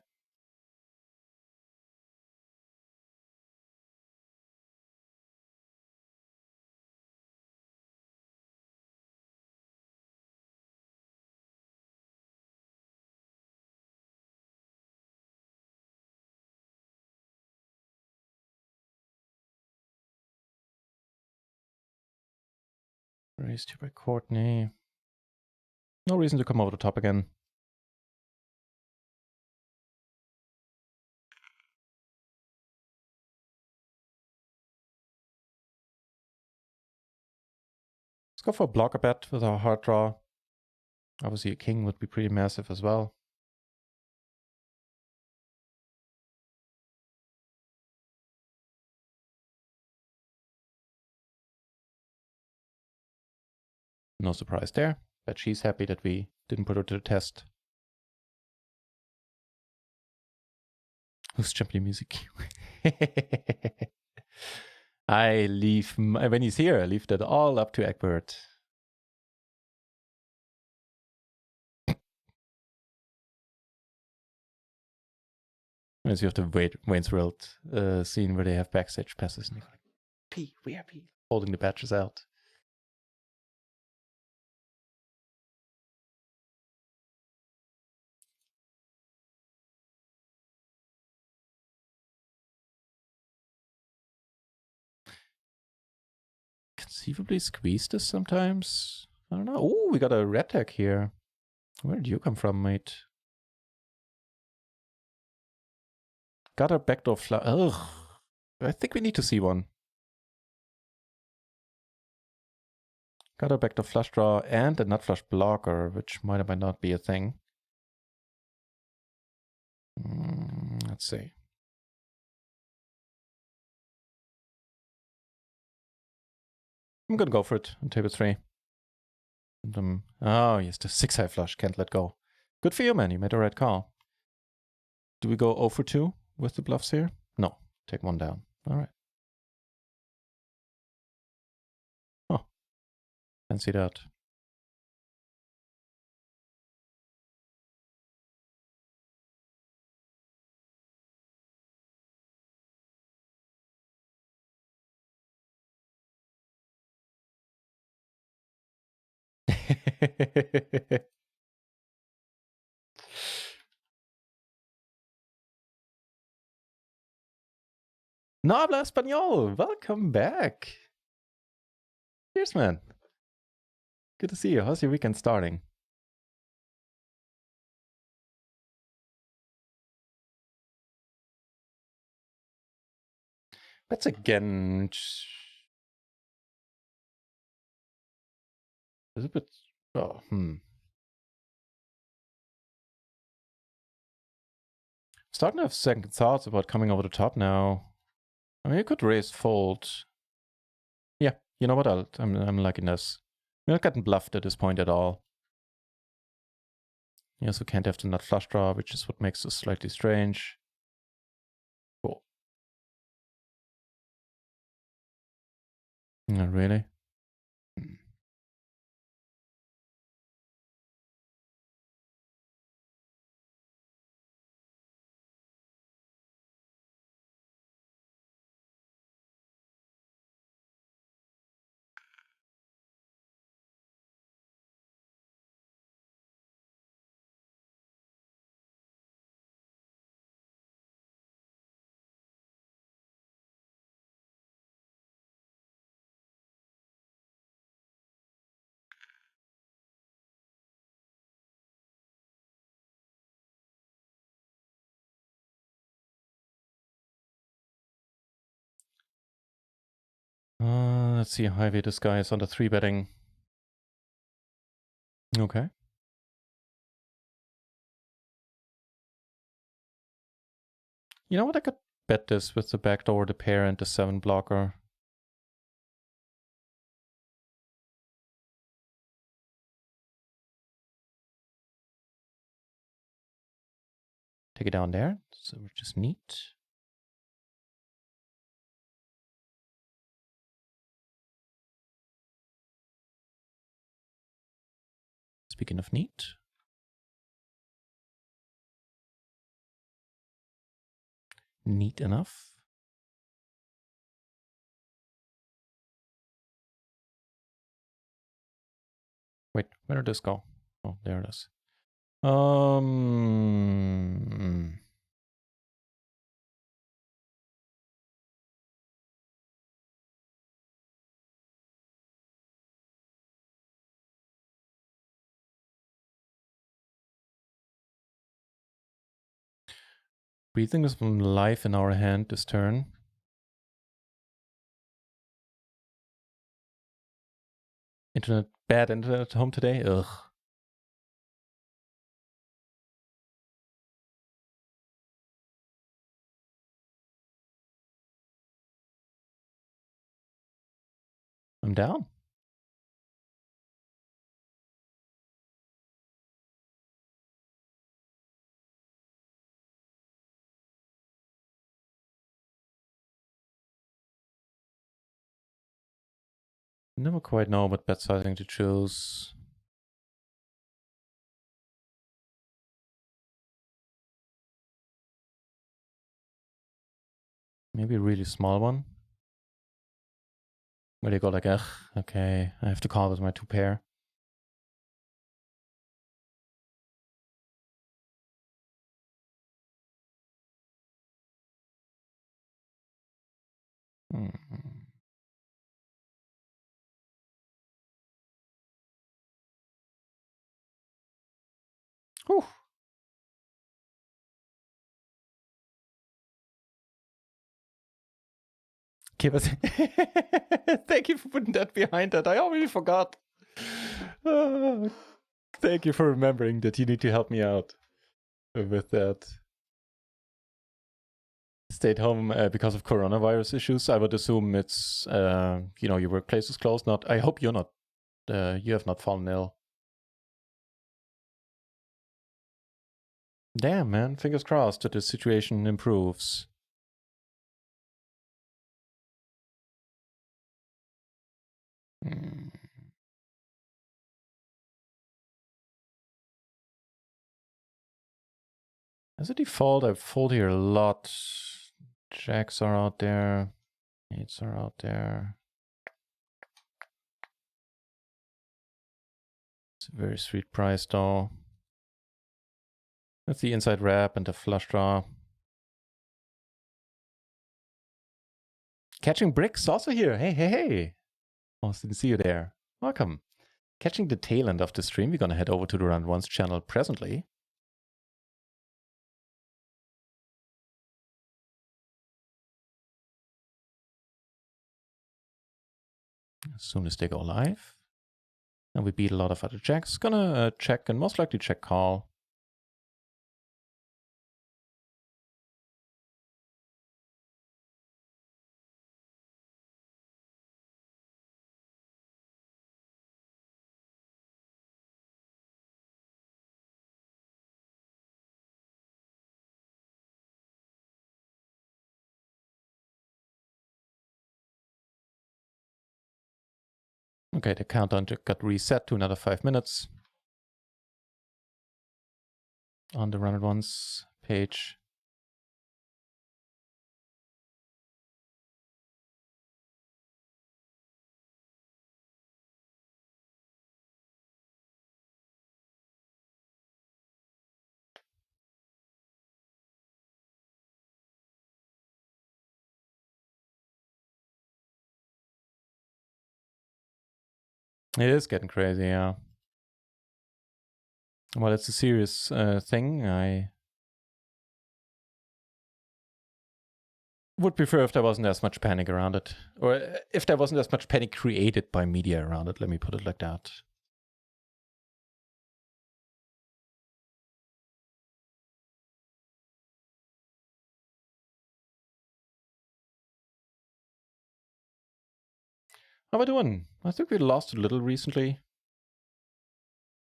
Raised here by Courtney. No reason to come over the top again. Let's go for a blocker bet with our hard draw. Obviously a king would be pretty massive as well. No surprise there, but she's happy that we didn't put her to the test. Who's champion music? I leave, when he's here, I leave that all up to Egbert. As you have the Wayne's World scene where they have backstage passes and they're like, P, we are P, holding the badges out. Conceivably squeeze this sometimes. I don't know. Oh, we got a red tag here. Where did you come from, mate? Got a backdoor flush. Ugh. I think we need to see one. Got a backdoor flush draw and a nut flush blocker, which might or might not be a thing. Let's see. I'm gonna go for it on table 3. Oh, yes, the 6-high flush. Can't let go. Good for you, man. You made the right call. Do we go 0 for 2 with the bluffs here? No. Take 1 down. All right. Oh. Fancy that. No habla español. Welcome back. Cheers, man. Good to see you. How's your weekend starting? That's again. It's a bit Oh, Starting to have second thoughts about coming over the top now. I mean, you could raise fold. Yeah, you know what? I'm liking this. We're not getting bluffed at this point at all. You also can't have the nut flush draw, which is what makes this slightly strange. Cool. Not really. Let's see how heavy this guy is on the 3-betting. Okay. You know what? I could bet this with the backdoor, the pair, and the 7 blocker. Take it down there. So we're just neat. Speaking of neat. Neat enough. Wait, where did this go? Oh, there it is. Breathing is from life in our hand this turn. Bad internet at home today? Ugh. I'm down. Never quite know what bet sizing to choose. Maybe a really small one. Where they go like, ugh, okay, I have to call with my 2 pair. Whew. Give us. Thank you for putting that behind that. I already forgot. Thank you for remembering that you need to help me out with that. Stayed home because of coronavirus issues. I would assume it's, your workplace is closed. I hope you're not, you have not fallen ill. Damn, man. Fingers crossed that the situation improves. As a default, I fold here a lot. Jacks are out there. 8s are out there. It's a very sweet price, though. That's the inside wrap and the flush draw. Catching bricks also here. Hey, hey, hey. Almost didn't see you there. Welcome. Catching the tail end of the stream. We're going to head over to the Round Ones channel presently. As soon as they go live. And we beat a lot of other checks. Gonna check and most likely check call. Okay, the countdown got reset to another 5 minutes on the run it once page. It is getting crazy, yeah. Well, it's a serious thing. I would prefer if there wasn't as much panic around it. Or if there wasn't as much panic created by media around it, let me put it like that. How are we doing? I think we lost a little recently.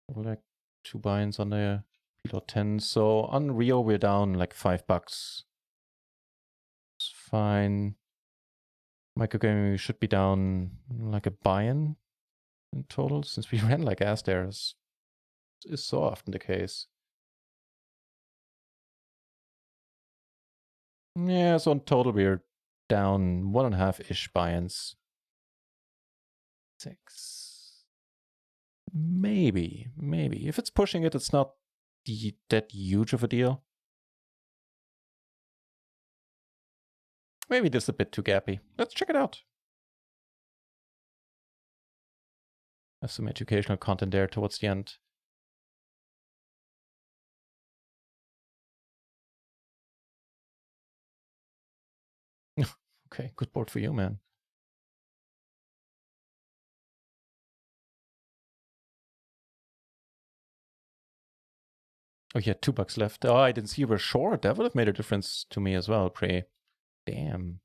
Like 2 buy-ins on the PLO 10. So on RIO, we're down like $5. It's fine. Microgaming, we should be down like a buy-in in total, since we ran like ass there. Is so often the case. Yeah, so in total, we're down 1.5-ish buy-ins. 6. Maybe. If it's pushing it, it's not that huge of a deal. Maybe this is a bit too gappy. Let's check it out. Have some educational content there towards the end. Okay, good board for you, man. Oh, you had $2 left. Oh, I didn't see you were short. That would have made a difference to me as well, Prey. Damn.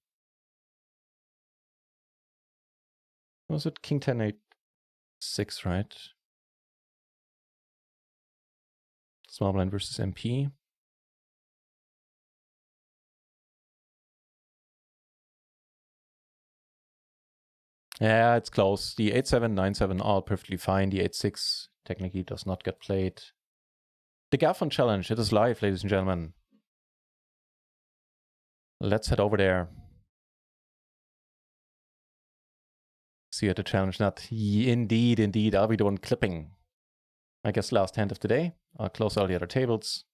Was it King 10, 8, 6, right? Small blind versus MP. Yeah, it's close. The 8-7, 9-7 all perfectly fine. The 8-6 technically does not get played. The Gaffon Challenge, it is live, ladies and gentlemen. Let's head over there. See you at the challenge nut. Indeed. I'll be the one clipping. I guess last hand of the day. I'll close all the other tables.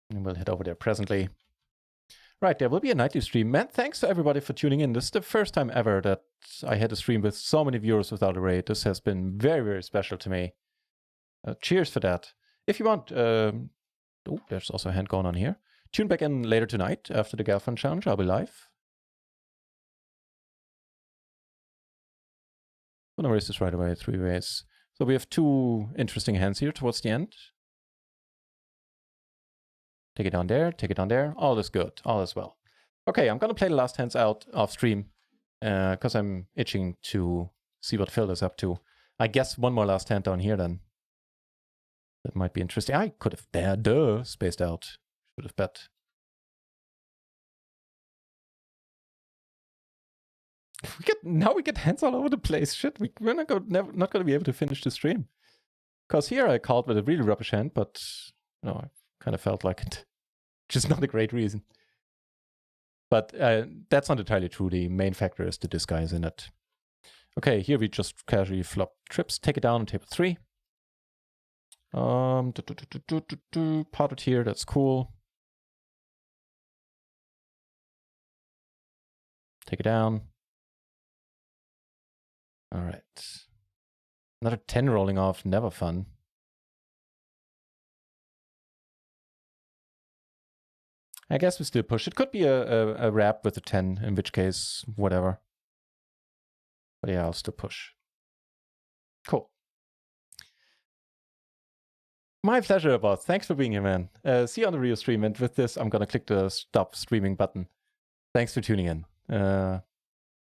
And we'll head over there presently. Right, there will be a nightly stream. Man, thanks to everybody for tuning in. This is the first time ever that I had a stream with so many viewers without a raid. This has been very, very special to me. Cheers for that. If you want... oh, there's also a hand going on here. Tune back in later tonight after the Galfan Challenge. I'll be live. I'm gonna raise this right away, 3 ways. So we have 2 interesting hands here towards the end. Take it down there, take it down there. All is good, all is well. Okay, I'm gonna play the last hands out off stream because I'm itching to see what Phil is up to. I guess one more last hand down here then. That might be interesting. I could have spaced out. Should have bet. Now we get hands all over the place. Shit, we're not gonna be able to finish the stream. Because here I called with a really rubbish hand, but no, I kind of felt like it. Just not a great reason. But that's not entirely true. The main factor is the disguise in it. Okay, here we just casually flop trips, take it down on table 3. Potted here, that's cool. Take it down. All right. Another 10 rolling off, never fun. I guess we still push. It could be a wrap with a 10, in which case, whatever. But yeah, I'll still push. Cool. My pleasure, boss. Thanks for being here, man. See you on the RIO stream. And with this, I'm going to click the stop streaming button. Thanks for tuning in.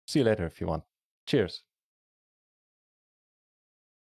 See you later if you want. Cheers.